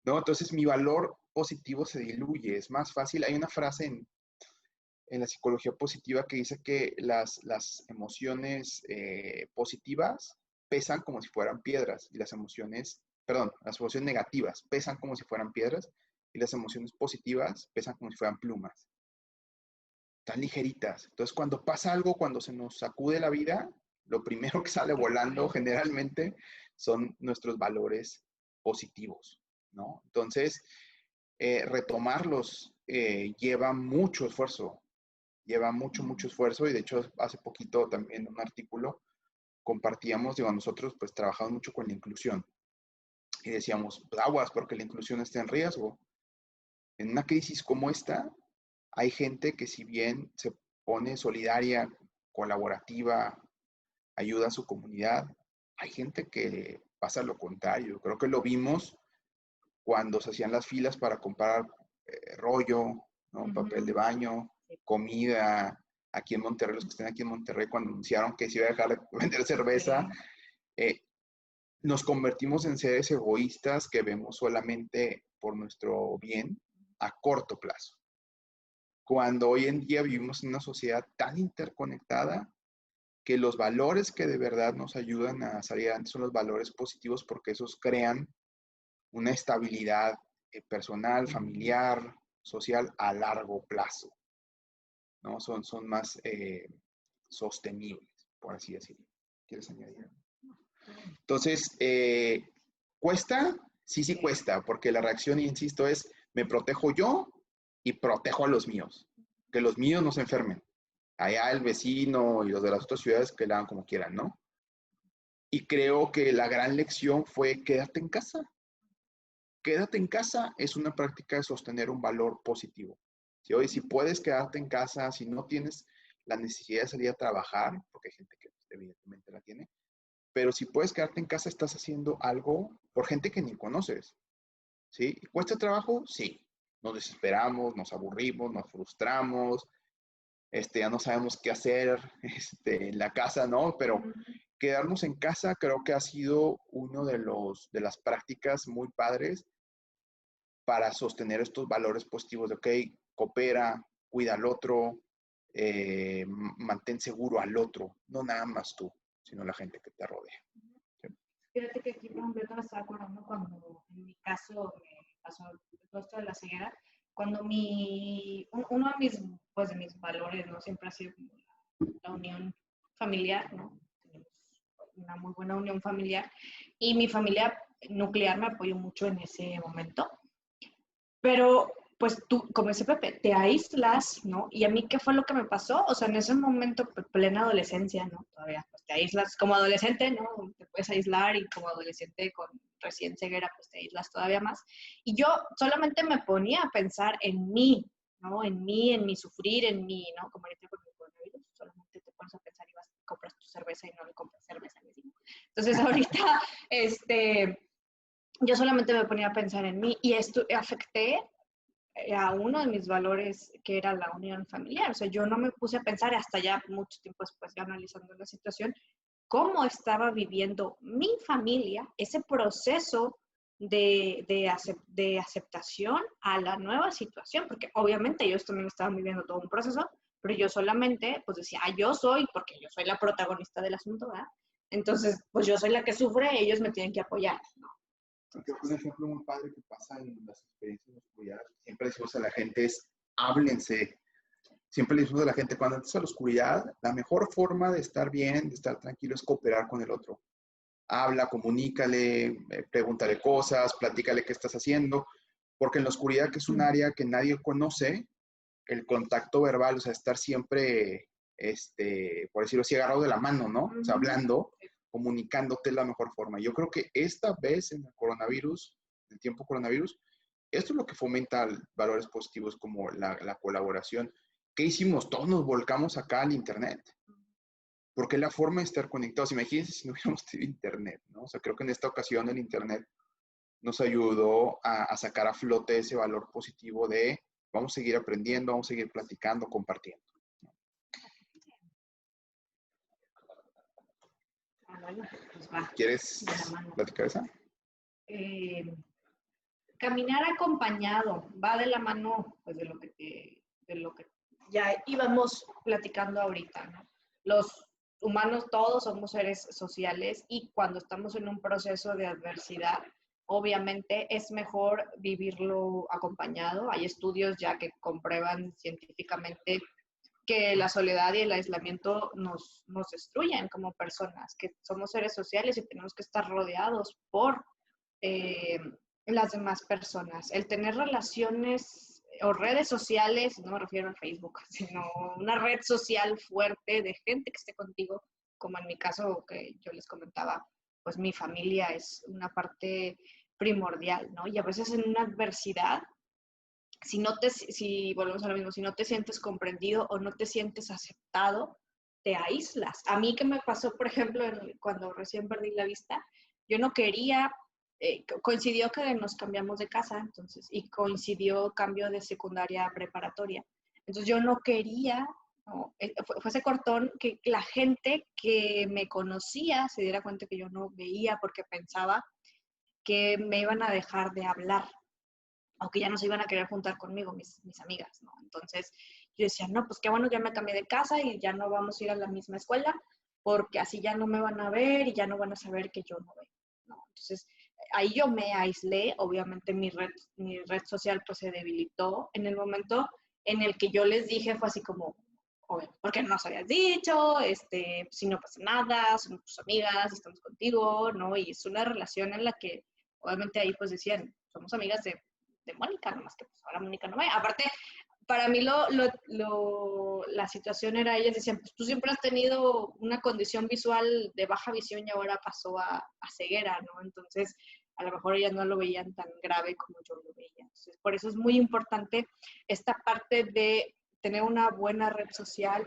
¿no? Entonces, mi valor positivo se diluye, es más fácil. Hay una frase en la psicología positiva que dice que las emociones positivas pesan como si fueran piedras y las emociones negativas pesan como si fueran piedras y las emociones positivas pesan como si fueran plumas. Tan ligeritas. Entonces, cuando pasa algo, cuando se nos sacude la vida, lo primero que sale volando generalmente son nuestros valores positivos, ¿no? Entonces, retomarlos lleva mucho esfuerzo. Lleva mucho esfuerzo y de hecho hace poquito también en un artículo compartíamos, digo, nosotros pues trabajamos mucho con la inclusión y decíamos, pues, aguas porque la inclusión está en riesgo. En una crisis como esta, hay gente que si bien se pone solidaria, colaborativa, ayuda a su comunidad, hay gente que pasa lo contrario. Creo que lo vimos cuando se hacían las filas para comprar rollo, ¿no? Papel de baño, comida. Aquí en Monterrey, los que estén aquí en Monterrey, cuando anunciaron que se iba a dejar de vender cerveza, nos convertimos en seres egoístas que vemos solamente por nuestro bien a corto plazo. Cuando hoy en día vivimos en una sociedad tan interconectada que los valores que de verdad nos ayudan a salir adelante son los valores positivos porque esos crean una estabilidad personal, familiar, social a largo plazo, ¿no? Son más sostenibles, por así decirlo. ¿Quieres añadir? Entonces, ¿cuesta? Sí cuesta, porque la reacción, insisto, es, ¿me protejo yo y protejo a los míos, que los míos no se enfermen. Allá el vecino y los de las otras ciudades que la hagan como quieran, ¿no? Y creo que la gran lección fue quédate en casa. Quédate en casa es una práctica de sostener un valor positivo. Si hoy, si puedes quedarte en casa, si no tienes la necesidad de salir a trabajar, porque hay gente que evidentemente la tiene, pero si puedes quedarte en casa, estás haciendo algo por gente que ni conoces, ¿sí? ¿Y cuesta trabajo? Sí. Nos desesperamos, nos aburrimos, nos frustramos, ya no sabemos qué hacer en la casa, ¿no? Pero quedarnos en casa creo que ha sido uno de las prácticas muy padres para sostener estos valores positivos de, ok, coopera, cuida al otro, mantén seguro al otro, no nada más tú, sino la gente que te rodea. ¿Sí? Fíjate que aquí, por ejemplo, yo me estaba acordando cuando en mi caso me pasó todo esto de la ceguera, cuando uno de mis valores, ¿no? Siempre ha sido como la unión familiar, ¿no? Tenemos una muy buena unión familiar y mi familia nuclear me apoyó mucho en ese momento. Pero, pues tú, como dice Pepe, te aíslas, ¿no? Y a mí, ¿qué fue lo que me pasó? O sea, en ese momento, plena adolescencia, ¿no? Todavía, pues te aíslas como adolescente, ¿no? Te puedes aislar y como adolescente con recién ceguera, pues te aíslas todavía más. Y yo solamente me ponía a pensar en mí, ¿no? En mí, en mi sufrir, en mí, ¿no? Como ahorita con el coronavirus, solamente te pones a pensar y vas, compras tu cerveza y no le compras cerveza al vecino. Entonces, ahorita, yo solamente me ponía a pensar en mí y esto afecté a uno de mis valores que era la unión familiar. O sea, yo no me puse a pensar hasta ya mucho tiempo después, ya analizando la situación, cómo estaba viviendo mi familia ese proceso de aceptación a la nueva situación, porque obviamente ellos también estaban viviendo todo un proceso, pero yo solamente, pues decía, yo soy, porque yo soy la protagonista del asunto, ¿verdad? Entonces, pues yo soy la que sufre, ellos me tienen que apoyar, ¿no? Creo que un ejemplo muy padre que pasa en las experiencias de oscuridad, siempre decimos a la gente es, háblense. Siempre le decimos a la gente, cuando entras a la oscuridad, la mejor forma de estar bien, de estar tranquilo, es cooperar con el otro. Habla, comunícale, pregúntale cosas, platícale qué estás haciendo, porque en la oscuridad, que es un área que nadie conoce, el contacto verbal, o sea, estar siempre, por decirlo así, agarrado de la mano, ¿no? O sea, hablando, comunicándote es la mejor forma. Yo creo que esta vez en el coronavirus, el tiempo coronavirus, esto es lo que fomenta valores positivos como la colaboración. ¿Qué hicimos? Todos nos volcamos acá al Internet. Porque la forma de estar conectados, imagínense si no hubiéramos tenido Internet, ¿no? O sea, creo que en esta ocasión el Internet nos ayudó a sacar a flote ese valor positivo de vamos a seguir aprendiendo, vamos a seguir platicando, compartiendo. Bueno, pues va. ¿Quieres platicar esa? Caminar acompañado va de la mano, pues, de lo que ya íbamos platicando ahorita, ¿no? Los humanos todos somos seres sociales y cuando estamos en un proceso de adversidad, obviamente es mejor vivirlo acompañado. Hay estudios ya que comprueban científicamente que la soledad y el aislamiento nos destruyen como personas, que somos seres sociales y tenemos que estar rodeados por las demás personas. El tener relaciones o redes sociales, no me refiero a Facebook, sino una red social fuerte de gente que esté contigo, como en mi caso que yo les comentaba, pues mi familia es una parte primordial, ¿no? Y a veces en una adversidad, si volvemos a lo mismo, si no te sientes comprendido o no te sientes aceptado, te aíslas. A mí, ¿qué me pasó, por ejemplo, cuando recién perdí la vista? Yo no quería, coincidió que nos cambiamos de casa, entonces, y coincidió cambio de secundaria a preparatoria. Entonces yo no quería, no, fue ese cortón que la gente que me conocía se diera cuenta que yo no veía porque pensaba que me iban a dejar de hablar o que ya no se iban a querer juntar conmigo mis amigas, ¿no? Entonces yo decía, no, pues qué bueno, ya me cambié de casa y ya no vamos a ir a la misma escuela, porque así ya no me van a ver y ya no van a saber que yo no veo, ¿no? Entonces ahí yo me aislé, obviamente mi red social pues se debilitó. En el momento en el que yo les dije fue así como, oye, ¿por qué no nos habías dicho? Si no pasa nada, somos tus amigas, estamos contigo, ¿no? Y es una relación en la que obviamente ahí pues decían, somos amigas de Mónica, nomás que pues ahora Mónica no ve. Aparte, para mí la situación era, ellas decían, pues tú siempre has tenido una condición visual de baja visión y ahora pasó a ceguera, ¿no? Entonces, a lo mejor ellas no lo veían tan grave como yo lo veía. Entonces, por eso es muy importante esta parte de tener una buena red social,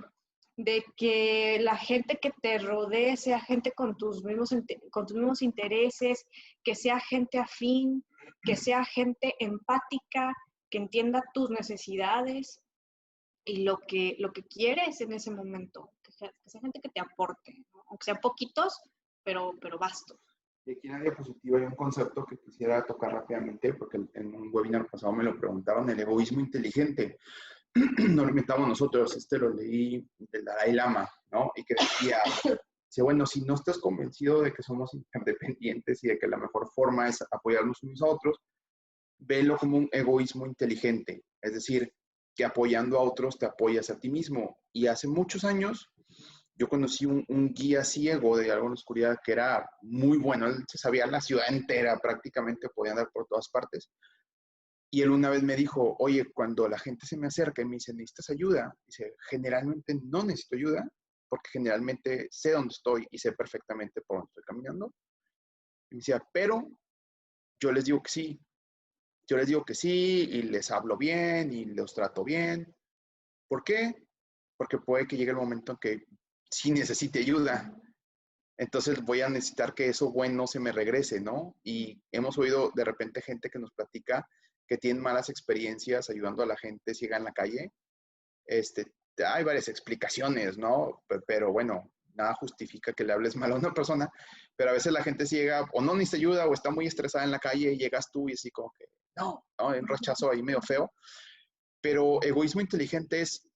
de que la gente que te rodee sea gente con tus mismos intereses, que sea gente afín, que sea gente empática, que entienda tus necesidades y lo que quieres en ese momento, que sea gente que te aporte, ¿no? Aunque sean poquitos, pero vastos. Y aquí en la diapositiva hay un concepto que quisiera tocar rápidamente, porque en un webinar pasado me lo preguntaron, el egoísmo inteligente. No lo inventamos nosotros, lo leí del Dalai Lama, ¿no? Y que decía, bueno, si no estás convencido de que somos interdependientes y de que la mejor forma es apoyarnos unos a otros, velo como un egoísmo inteligente, es decir, que apoyando a otros te apoyas a ti mismo. Y hace muchos años yo conocí un guía ciego de algo en la oscuridad que era muy bueno, él se sabía la ciudad entera, prácticamente podía andar por todas partes. Y él una vez me dijo, oye, cuando la gente se me acerca y me dice, ¿necesitas ayuda? Dice, generalmente no necesito ayuda, porque generalmente sé dónde estoy y sé perfectamente por dónde estoy caminando. Y me decía, pero yo les digo que sí. Yo les digo que sí y les hablo bien y los trato bien. ¿Por qué? Porque puede que llegue el momento en que sí necesite ayuda. Entonces voy a necesitar que eso bueno se me regrese, ¿no? Y hemos oído de repente gente que nos platica que tienen malas experiencias ayudando a la gente ciega en la calle. Hay varias explicaciones, ¿no? Pero bueno, nada justifica que le hables mal a una persona, pero a veces la gente ciega o no necesita ayuda o está muy estresada en la calle y llegas tú y así como que, no, hay un rechazo ahí medio feo. Pero egoísmo inteligente es,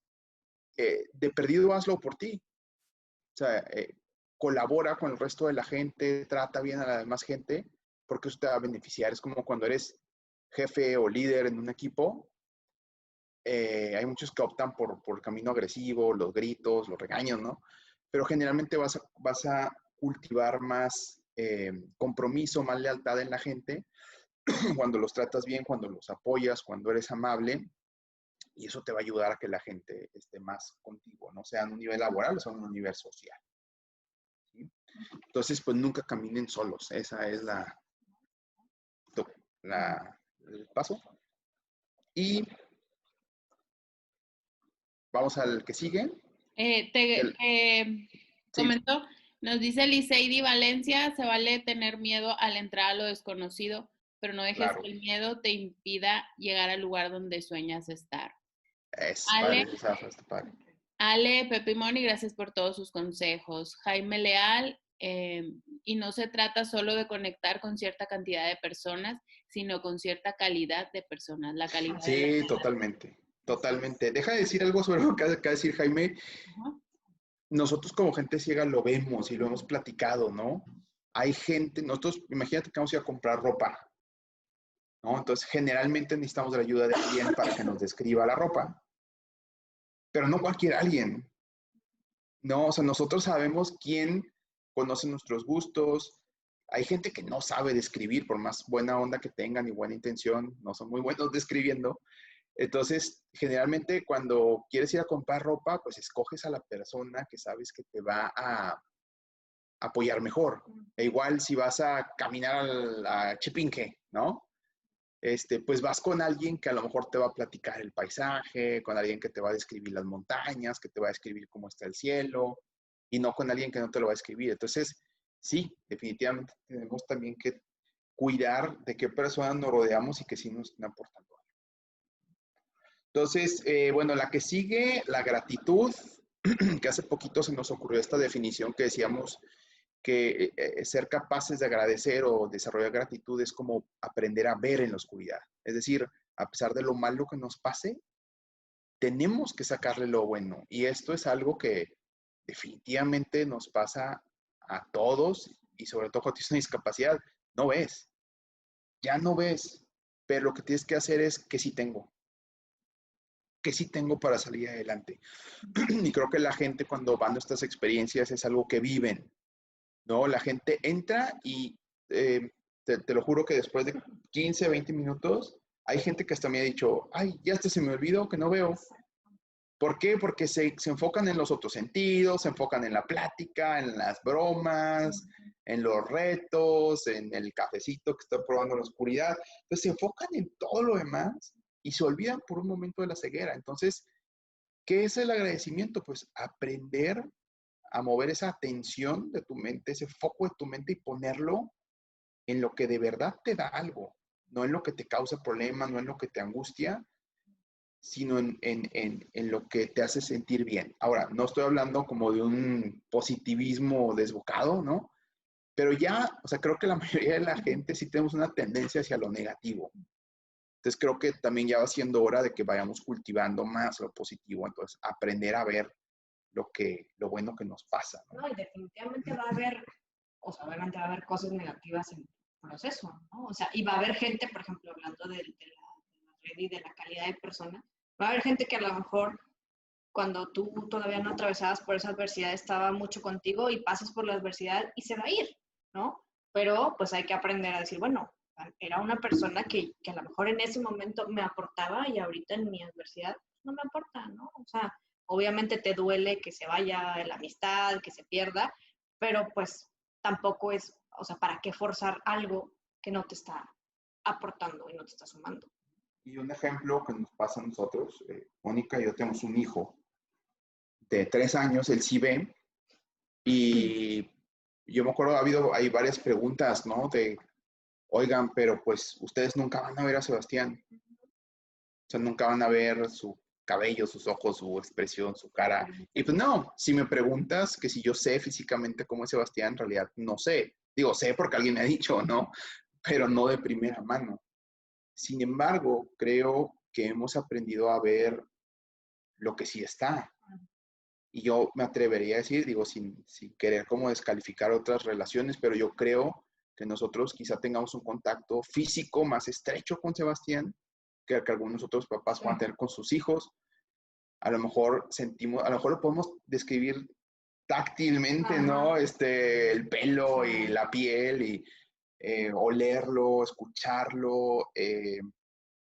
de perdido hazlo por ti. O sea, colabora con el resto de la gente, trata bien a la demás gente, porque eso te va a beneficiar. Es como cuando eres jefe o líder en un equipo, hay muchos que optan por el camino agresivo, los gritos, los regaños, ¿no? Pero generalmente vas a cultivar más compromiso, más lealtad en la gente cuando los tratas bien, cuando los apoyas, cuando eres amable, y eso te va a ayudar a que la gente esté más contigo, no sea en un nivel laboral o sea en un nivel social. ¿Sí? Entonces, pues nunca caminen solos. Esa es el paso. Y vamos al que sigue. Comentó, nos dice Liseidi Valencia, se vale tener miedo al entrar a lo desconocido, pero no dejes que el miedo te impida llegar al lugar donde sueñas estar. Ale, Pepe y Moni, gracias por todos sus consejos. Jaime Leal, y no se trata solo de conectar con cierta cantidad de personas, sino con cierta calidad de personas. La calidad sí, totalmente. Totalmente. Deja de decir algo sobre lo que acaba de decir Jaime. Nosotros como gente ciega lo vemos y lo hemos platicado, ¿no? Hay gente, nosotros, imagínate que vamos a ir a comprar ropa, ¿no? Entonces, generalmente necesitamos la ayuda de alguien para que nos describa la ropa, pero no cualquier alguien, ¿no? O sea, nosotros sabemos quién conoce nuestros gustos. Hay gente que no sabe describir, por más buena onda que tengan y buena intención, no son muy buenos describiendo. Entonces, generalmente cuando quieres ir a comprar ropa, pues escoges a la persona que sabes que te va a apoyar mejor. E igual si vas a caminar a Chipinque, ¿no? Pues vas con alguien que a lo mejor te va a platicar el paisaje, con alguien que te va a describir las montañas, que te va a describir cómo está el cielo, y no con alguien que no te lo va a escribir. Entonces, sí, definitivamente tenemos también que cuidar de qué personas nos rodeamos y que sí nos estén aportando. Entonces, bueno, la que sigue, la gratitud, que hace poquito se nos ocurrió esta definición que decíamos que ser capaces de agradecer o desarrollar gratitud es como aprender a ver en la oscuridad. Es decir, a pesar de lo malo que nos pase, tenemos que sacarle lo bueno. Y esto es algo que definitivamente nos pasa a todos y sobre todo cuando tienes una discapacidad. No ves, ya no ves, pero lo que tienes que hacer es que sí tengo para salir adelante. Y creo que la gente cuando van a estas experiencias es algo que viven, ¿no? La gente entra y te lo juro que después de 15, 20 minutos hay gente que hasta me ha dicho, ay, ya hasta se me olvidó que no veo. ¿Por qué? Porque se enfocan en los otros sentidos, se enfocan en la plática, en las bromas, en los retos, en el cafecito que están probando en la oscuridad. Entonces se enfocan en todo lo demás y se olvidan por un momento de la ceguera. Entonces, ¿qué es el agradecimiento? Pues aprender a mover esa atención de tu mente, ese foco de tu mente y ponerlo en lo que de verdad te da algo, no en lo que te causa problemas, no en lo que te angustia, sino en lo que te hace sentir bien. Ahora, no estoy hablando como de un positivismo desbocado, ¿no? Pero ya, o sea, creo que la mayoría de la gente sí tenemos una tendencia hacia lo negativo. Entonces creo que también ya va siendo hora de que vayamos cultivando más lo positivo, entonces aprender a ver lo bueno que nos pasa, ¿no? No, y definitivamente va a haber, o sea, obviamente va a haber cosas negativas en el proceso, ¿no? O sea, y va a haber gente, por ejemplo, hablando de la red y de la calidad de persona, va a haber gente que a lo mejor cuando tú todavía no atravesabas por esa adversidad estaba mucho contigo y pasas por la adversidad y se va a ir, ¿no? Pero pues hay que aprender a decir, bueno, era una persona que a lo mejor en ese momento me aportaba y ahorita en mi adversidad no me aporta, ¿no? O sea, obviamente te duele que se vaya la amistad, que se pierda, pero pues tampoco es, o sea, ¿para qué forzar algo que no te está aportando y no te está sumando? Y un ejemplo que nos pasa a nosotros, Mónica y yo tenemos un hijo de 3 años, él sí ve, y yo me acuerdo, hay varias preguntas, ¿no? De, oigan, pero pues ustedes nunca van a ver a Sebastián, o sea, nunca van a ver su cabello, sus ojos, su expresión, su cara. Y pues no, si me preguntas que si yo sé físicamente cómo es Sebastián, en realidad no sé. Digo, sé porque alguien me ha dicho, ¿no? Pero no de primera mano. Sin embargo, creo que hemos aprendido a ver lo que sí está. Y yo me atrevería a decir, digo, sin querer como descalificar otras relaciones, pero yo creo que nosotros quizá tengamos un contacto físico más estrecho con Sebastián que algunos otros papás puedan tener con sus hijos. A lo mejor sentimos, a lo mejor lo podemos describir táctilmente, ¿no? El pelo y la piel y olerlo, escucharlo.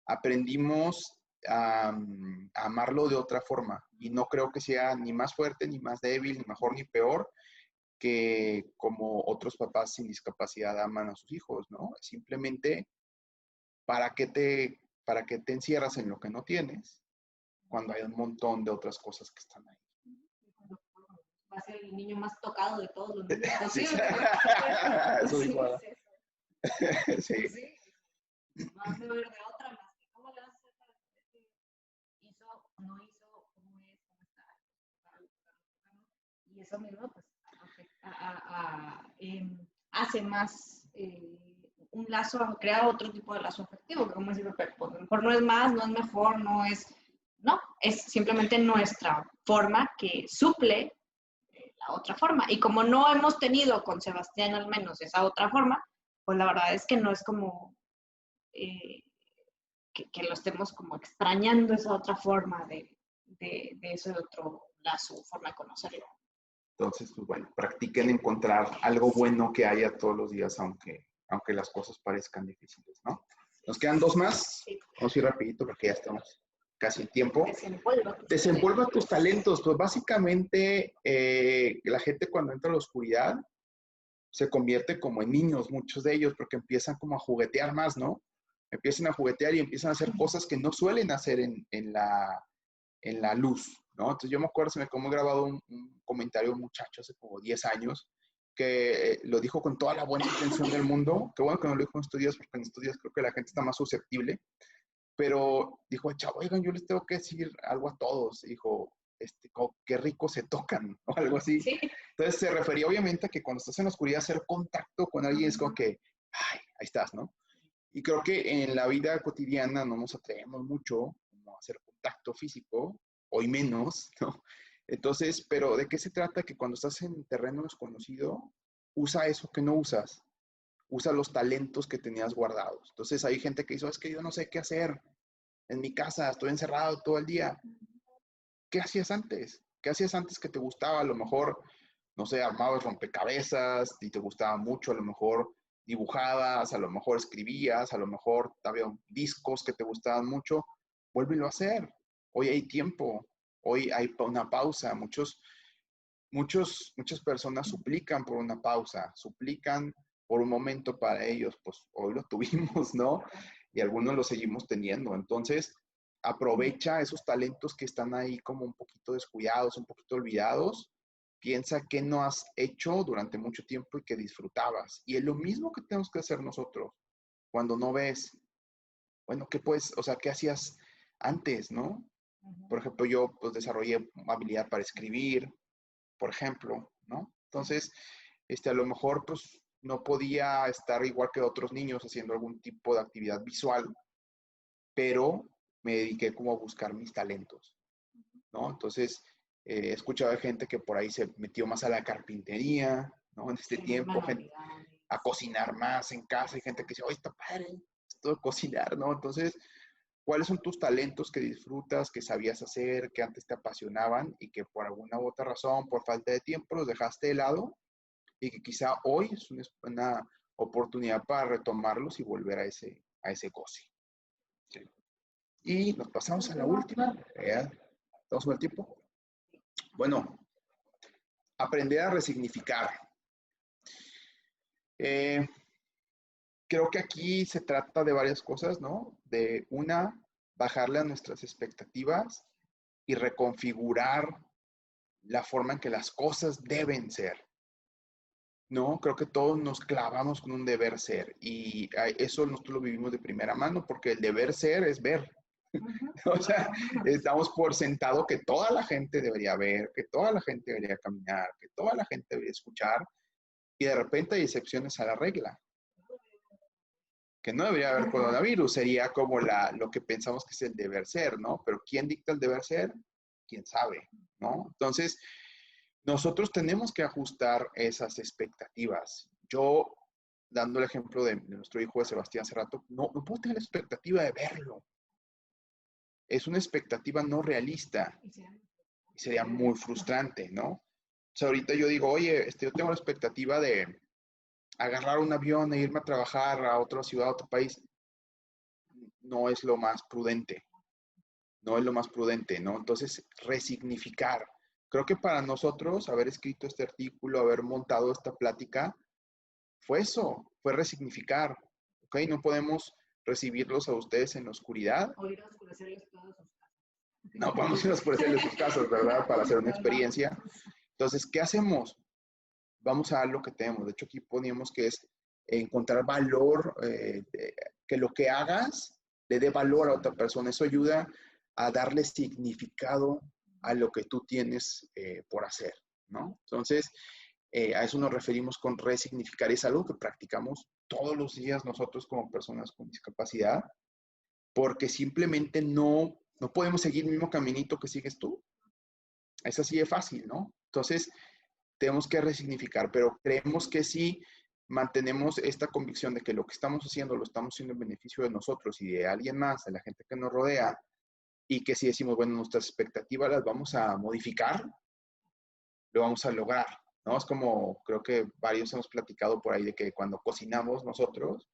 Aprendimos a amarlo de otra forma y no creo que sea ni más fuerte, ni más débil, ni mejor, ni peor que como otros papás sin discapacidad aman a sus hijos, ¿no? Simplemente, para qué te encierras en lo que no tienes cuando hay un montón de otras cosas que están ahí? Va a ser el niño más tocado de todos los niños Sí, posibles. eso dijo Ada. Sí. Sí. No has de ver de otra más que cómo le vas a hacer para saber que hizo, no hizo, cómo es, cómo está. Y eso mismo pues hace más un lazo, crea otro tipo de lazo afectivo, que como dice Pepe, pues, a lo mejor no es más, no es mejor, no, es simplemente nuestra forma que suple la otra forma. Y como no hemos tenido con Sebastián al menos esa otra forma, pues la verdad es que no es como eh, que lo estemos como extrañando esa otra forma de ese otro lazo, forma de conocerlo. Entonces, pues bueno, practiquen encontrar algo bueno que haya todos los días, aunque las cosas parezcan difíciles, ¿no? Nos quedan 2 más. Sí. Vamos a ir rapidito porque ya estamos casi en tiempo. Desenvuelva Tus talentos. Pues básicamente la gente cuando entra a la oscuridad se convierte como en niños, muchos de ellos, porque empiezan como a juguetear más, ¿no? Empiezan a juguetear y empiezan a hacer cosas que no suelen hacer en la luz, ¿no? Entonces yo me acuerdo, se me quedó grabado un comentario de un muchacho hace como 10 años que lo dijo con toda la buena intención del mundo. Qué bueno que no lo dijo en estos días, porque en estos días creo que la gente está más susceptible. Pero dijo, chavo, oigan, yo les tengo que decir algo a todos. Dijo, qué rico se tocan, o algo así. Sí. Entonces se refería obviamente a que cuando estás en la oscuridad, hacer contacto con alguien es como que, ay, ahí estás, ¿no? Y creo que en la vida cotidiana no nos atrevemos mucho como a hacer contacto físico, hoy menos, ¿no? Entonces, pero ¿de qué se trata? Que cuando estás en terreno desconocido, usa eso que no usas. Usa los talentos que tenías guardados. Entonces hay gente que dice, es que yo no sé qué hacer en mi casa, estoy encerrado todo el día. ¿Qué hacías antes? ¿Qué hacías antes que te gustaba? A lo mejor, no sé, armabas rompecabezas y te gustaba mucho, a lo mejor dibujabas, a lo mejor escribías, a lo mejor había discos que te gustaban mucho, vuélvelo a hacer. Hoy hay tiempo, hoy hay una pausa. Muchas personas suplican por una pausa, suplican por un momento para ellos, pues hoy lo tuvimos, ¿no? Y algunos lo seguimos teniendo. Entonces, aprovecha esos talentos que están ahí como un poquito descuidados, un poquito olvidados. Piensa qué no has hecho durante mucho tiempo y que disfrutabas. Y es lo mismo que tenemos que hacer nosotros. Cuando no ves, bueno, ¿qué puedes, o sea, qué hacías antes, no? Por ejemplo, yo pues desarrollé habilidad para escribir, por ejemplo, ¿no? Entonces, a lo mejor pues no podía estar igual que otros niños haciendo algún tipo de actividad visual, pero me dediqué como a buscar mis talentos, ¿no? Entonces, he escuchado de gente que por ahí se metió más a la carpintería, ¿no? En este tiempo, gente, a cocinar más en casa, hay gente que dice, oye, está padre esto de cocinar, ¿no? Entonces, ¿cuáles son tus talentos que disfrutas, que sabías hacer, que antes te apasionaban y que por alguna u otra razón, por falta de tiempo, los dejaste de lado y que quizá hoy es una oportunidad para retomarlos y volver a ese goce? Sí. Y nos pasamos a la última. ¿Estamos con el tiempo? Bueno, aprender a resignificar. Creo que aquí se trata de varias cosas, ¿no? De una, bajarle a nuestras expectativas y reconfigurar la forma en que las cosas deben ser, ¿no? Creo que todos nos clavamos con un deber ser y eso nosotros lo vivimos de primera mano porque el deber ser es ver. O sea, estamos por sentado que toda la gente debería ver, que toda la gente debería caminar, que toda la gente debería escuchar y de repente hay excepciones a la regla. Que no debería haber coronavirus, sería como lo que pensamos que es el deber ser, ¿no? Pero ¿quién dicta el deber ser? ¿Quién sabe? ¿No? Entonces, nosotros tenemos que ajustar esas expectativas. Yo, dando el ejemplo de nuestro hijo de Sebastián hace rato, no puedo tener la expectativa de verlo. Es una expectativa no realista. Y sería muy frustrante, ¿no? O sea, ahorita yo digo, oye, yo tengo la expectativa de agarrar un avión e irme a trabajar a otra ciudad, a otro país. No es lo más prudente. No es lo más prudente, ¿no? Entonces, resignificar. Creo que para nosotros haber escrito este artículo, haber montado esta plática, fue eso, fue resignificar, ¿ok? No podemos recibirlos a ustedes en la oscuridad. O ir a oscurecerles todos sus casos. No podemos ir a oscurecerles sus casos, ¿verdad? Para hacer una experiencia. Entonces, ¿qué hacemos? Vamos a dar lo que tenemos. De hecho, aquí poníamos que es encontrar valor, que lo que hagas le dé valor a otra persona. Eso ayuda a darle significado a lo que tú tienes por hacer, ¿no? Entonces, a eso nos referimos con resignificar. Es algo que practicamos todos los días nosotros como personas con discapacidad, porque simplemente no podemos seguir el mismo caminito que sigues tú. Es así de fácil, ¿no? Entonces, tenemos que resignificar, pero creemos que si mantenemos esta convicción de que lo que estamos haciendo lo estamos haciendo en beneficio de nosotros y de alguien más, de la gente que nos rodea, y que si decimos, bueno, nuestras expectativas las vamos a modificar, lo vamos a lograr, ¿no? Es como, creo que varios hemos platicado por ahí de que cuando cocinamos nosotros,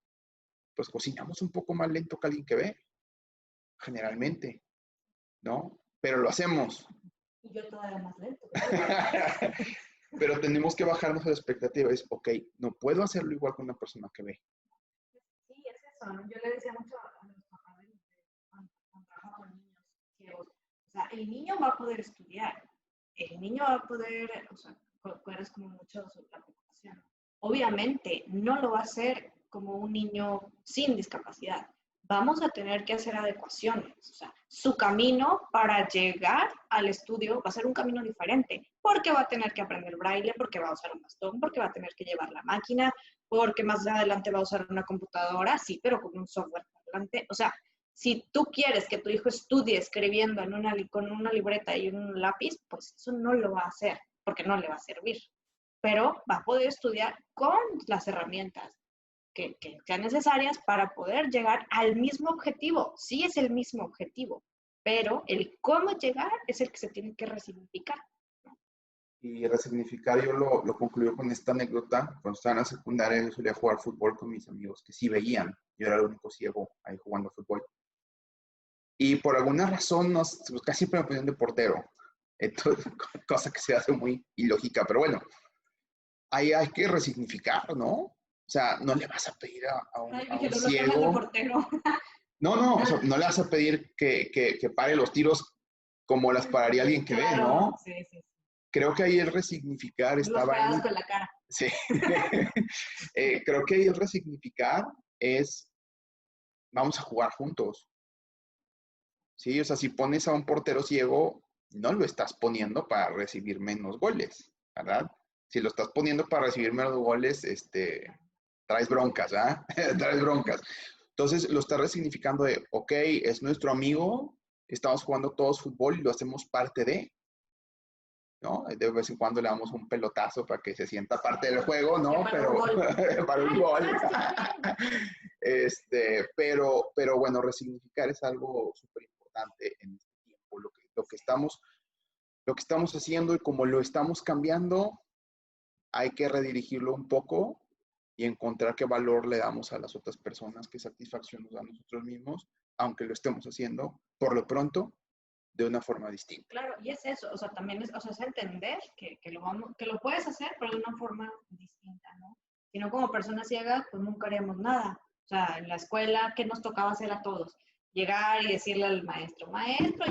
pues cocinamos un poco más lento que alguien que ve, generalmente, ¿no? Pero lo hacemos. Y yo todavía más lento. Pero tenemos que bajarnos la expectativa. Es, ok, no puedo hacerlo igual que una persona que ve. Sí, es eso, ¿no? Yo le decía mucho a los papás cuando trabajo con niños ciegos. O sea, el niño va a poder estudiar. El niño va a poder, o sea, es como mucho la preocupación. Obviamente, no lo va a hacer como un niño sin discapacidad. Vamos a tener que hacer adecuaciones. O sea, su camino para llegar al estudio va a ser un camino diferente, porque va a tener que aprender braille, porque va a usar un bastón, porque va a tener que llevar la máquina, porque más adelante va a usar una computadora, sí, pero con un software adelante. O sea, si tú quieres que tu hijo estudie escribiendo con una libreta y un lápiz, pues eso no lo va a hacer, porque no le va a servir. Pero va a poder estudiar con las herramientas que sean necesarias para poder llegar al mismo objetivo. Sí es el mismo objetivo, pero el cómo llegar es el que se tiene que resignificar, ¿no? Y resignificar yo lo concluyo con esta anécdota. Cuando estaba en la secundaria yo solía jugar fútbol con mis amigos que sí veían. Yo era el único ciego ahí jugando fútbol. Y por alguna razón casi siempre me ponían de portero. Entonces, cosa que se hace muy ilógica, pero bueno, ahí hay que resignificar, ¿no? O sea, no le vas a pedir a un ciego. No, o sea, no le vas a pedir que pare los tiros como las pararía alguien que ve, ¿no? Sí, sí. Creo que ahí el resignificar estaba en... con la cara. Sí. Creo que ahí el resignificar es, vamos a jugar juntos. Sí, o sea, si pones a un portero ciego, no lo estás poniendo para recibir menos goles, ¿verdad? Si lo estás poniendo para recibir menos goles, traes broncas, ¿ah? Traes broncas. Entonces, lo estás resignificando de, ok, es nuestro amigo, estamos jugando todos fútbol y lo hacemos parte de, ¿no? De vez en cuando le damos un pelotazo para que se sienta parte del juego, ¿no? Pero para un gol. Pero bueno, resignificar es algo súper importante en este tiempo. Lo que estamos haciendo y como lo estamos cambiando, hay que redirigirlo un poco y encontrar qué valor le damos a las otras personas, qué satisfacción nos da a nosotros mismos, aunque lo estemos haciendo por lo pronto de una forma distinta. Claro, y es eso, o sea, también es, o sea, es entender que lo puedes hacer, pero de una forma distinta, ¿no? Si no, como personas ciegas, pues nunca haríamos nada. O sea, en la escuela, ¿qué nos tocaba hacer a todos? Llegar y decirle al maestro,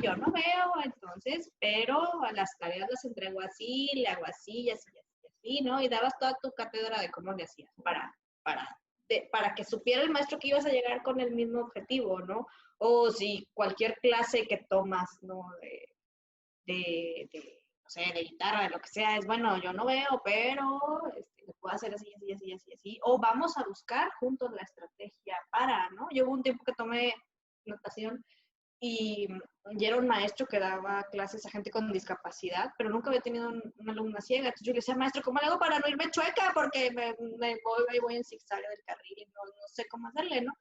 yo no veo, entonces, pero a las tareas las entrego así, le hago así, y así, y así, ¿no? Y dabas toda tu cátedra de cómo le hacías para que supiera el maestro que ibas a llegar con el mismo objetivo, ¿no? O si cualquier clase que tomas, ¿no? No sé, de guitarra, de lo que sea, es bueno, yo no veo, pero lo puedo hacer así, así, así, así, así. O vamos a buscar juntos la estrategia para, ¿no? Yo hubo un tiempo que tomé natación y era un maestro que daba clases a gente con discapacidad, pero nunca había tenido una alumna ciega. Entonces yo le decía, maestro, ¿cómo le hago para no irme chueca? Porque me voy en zigzag del carril y no sé cómo hacerle, ¿no?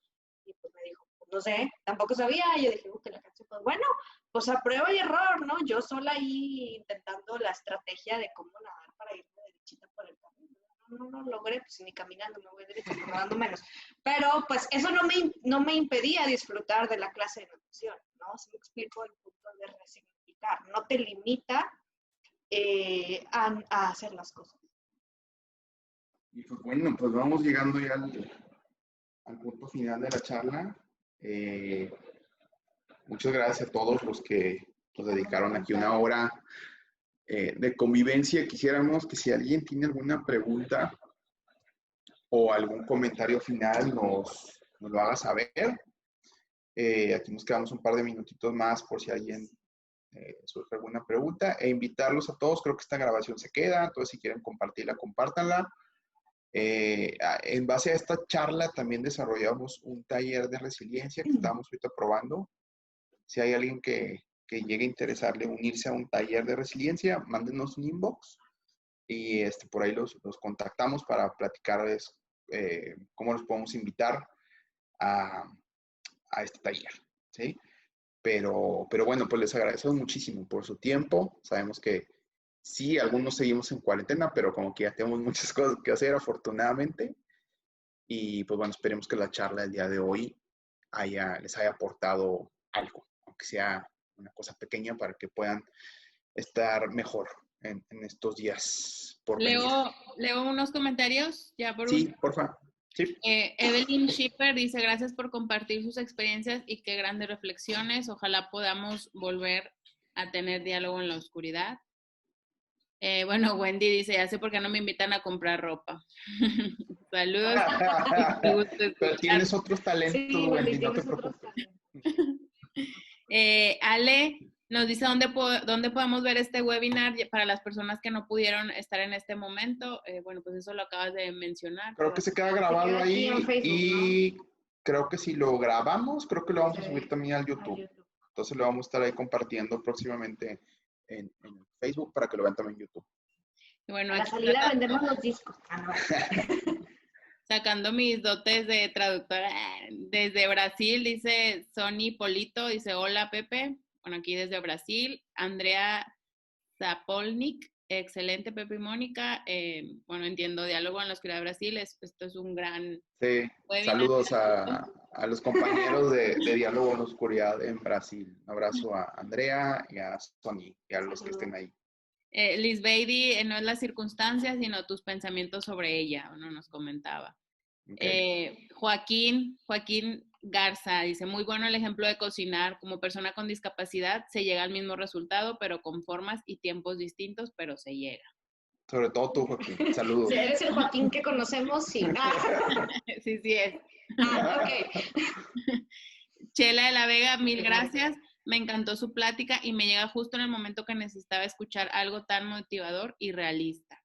Y pues me dijo, pues no sé, tampoco sabía. Y yo dije, que la canción, pues bueno, pues a prueba y error, ¿no? Yo sola ahí intentando la estrategia de cómo nadar para irme derechita por el camino. No lo logré, pues ni caminando, me voy derecho, nadando menos. Pero pues eso no me impedía disfrutar de la clase de natación, ¿no? Si me explico el punto de resignificar, no te limita a hacer las cosas. Y pues bueno, pues vamos llegando ya al punto final de la charla. Muchas gracias a todos los que nos dedicaron aquí una hora de convivencia. Quisiéramos que si alguien tiene alguna pregunta o algún comentario final nos lo haga saber. Aquí nos quedamos un par de minutitos más por si alguien surge alguna pregunta e invitarlos a todos. Creo que esta grabación se queda, entonces si quieren compartirla, compártanla. En base a esta charla también desarrollamos un taller de resiliencia que estamos ahorita probando. Si hay alguien que llegue a interesarle unirse a un taller de resiliencia, mándenos un inbox y por ahí los contactamos para platicarles cómo los podemos invitar a este taller, ¿sí? Pero bueno, pues les agradecemos muchísimo por su tiempo. Sabemos que sí, algunos seguimos en cuarentena, pero como que ya tenemos muchas cosas que hacer, afortunadamente. Y pues bueno, esperemos que la charla del día de hoy les haya aportado algo, aunque sea una cosa pequeña para que puedan estar mejor en estos días por venir. Leo unos comentarios ya por Sí, porfa. Sí. Evelyn Schipper dice, gracias por compartir sus experiencias y qué grandes reflexiones. Ojalá podamos volver a tener diálogo en la oscuridad. Bueno, Wendy dice, ya sé por qué no me invitan a comprar ropa. Saludos. Pero tienes otros talentos, sí, Wendy, no te preocupes. Ale nos dice dónde podemos ver este webinar para las personas que no pudieron estar en este momento. Bueno, pues eso lo acabas de mencionar. Creo que se queda grabado ahí Facebook, y ¿no? Creo que si lo grabamos, creo que lo vamos a subir también al YouTube. Entonces lo vamos a estar ahí compartiendo próximamente en Facebook para que lo vean también en YouTube. Y bueno, a la salida vendemos los discos. Sacando mis dotes de traductora desde Brasil, dice Sony Polito, dice hola Pepe, bueno aquí desde Brasil, Andrea Zapolnik excelente, Pepe y Mónica. Bueno, entiendo, Diálogo en la Oscuridad de Brasil, esto es un gran Sí, webinar. saludos a los compañeros de Diálogo en la Oscuridad en Brasil. Un abrazo a Andrea y a Sony y a los que estén ahí. Liz Beatty, no es la circunstancia, sino tus pensamientos sobre ella, ¿no? Nos comentaba. Okay. Joaquín Garza dice, muy bueno el ejemplo de cocinar. Como persona con discapacidad se llega al mismo resultado, pero con formas y tiempos distintos, pero se llega. Sobre todo tú, Joaquín. Saludos. Si eres el Joaquín que conocemos, sí. Sí es. Ok. Chela de la Vega, mil gracias. Me encantó su plática y me llega justo en el momento que necesitaba escuchar algo tan motivador y realista.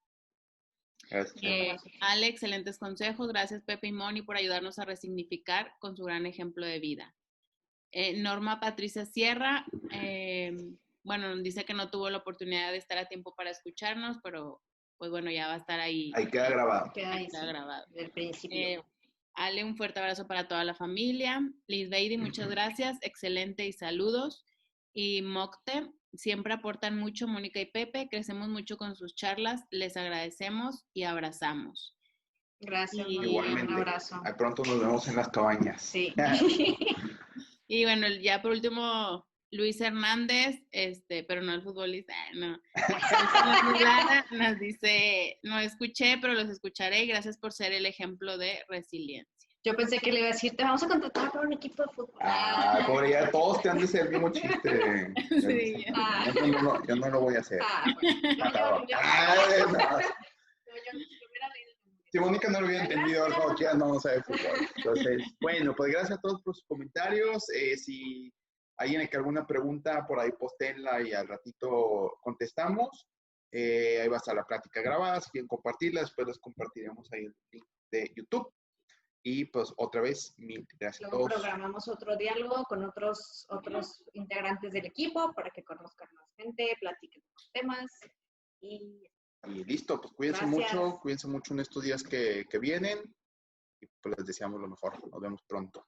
Gracias. Ale, excelentes consejos. Gracias, Pepe y Moni, por ayudarnos a resignificar con su gran ejemplo de vida. Norma Patricia Sierra, bueno, dice que no tuvo la oportunidad de estar a tiempo para escucharnos, pero pues bueno, ya va a estar ahí. Ahí queda grabado. Queda grabado. Del principio. Ale, un fuerte abrazo para toda la familia. Liz Beidi, muchas gracias. Excelente y saludos. Y Mocte, siempre aportan mucho, Mónica y Pepe. Crecemos mucho con sus charlas. Les agradecemos y abrazamos. Gracias, igualmente. Un abrazo. Al pronto nos vemos en las cabañas. Sí. Y bueno, ya por último, Luis Hernández, pero no el futbolista, no. Nos dice, no escuché, pero los escucharé. Gracias por ser el ejemplo de resiliencia. Yo pensé que le iba a decir, te vamos a contratar para un equipo de fútbol. Pobre, ya todos te han de ser el mismo chiste. Sí. Yo no lo voy a hacer. Si Mónica no lo hubiera entendido, algo que ya no sabe fútbol. Entonces, bueno, pues gracias a todos por sus comentarios. Si alguien tiene alguna pregunta, por ahí posténla y al ratito contestamos. Ahí va a estar la plática grabada. Si quieren compartirla, después les compartiremos ahí el link de YouTube. Y pues otra vez, mil gracias a todos. Programamos otro diálogo con otros integrantes del equipo para que conozcan más gente, platiquen más temas y listo, pues cuídense mucho en estos días que vienen y pues les deseamos lo mejor. Nos vemos pronto.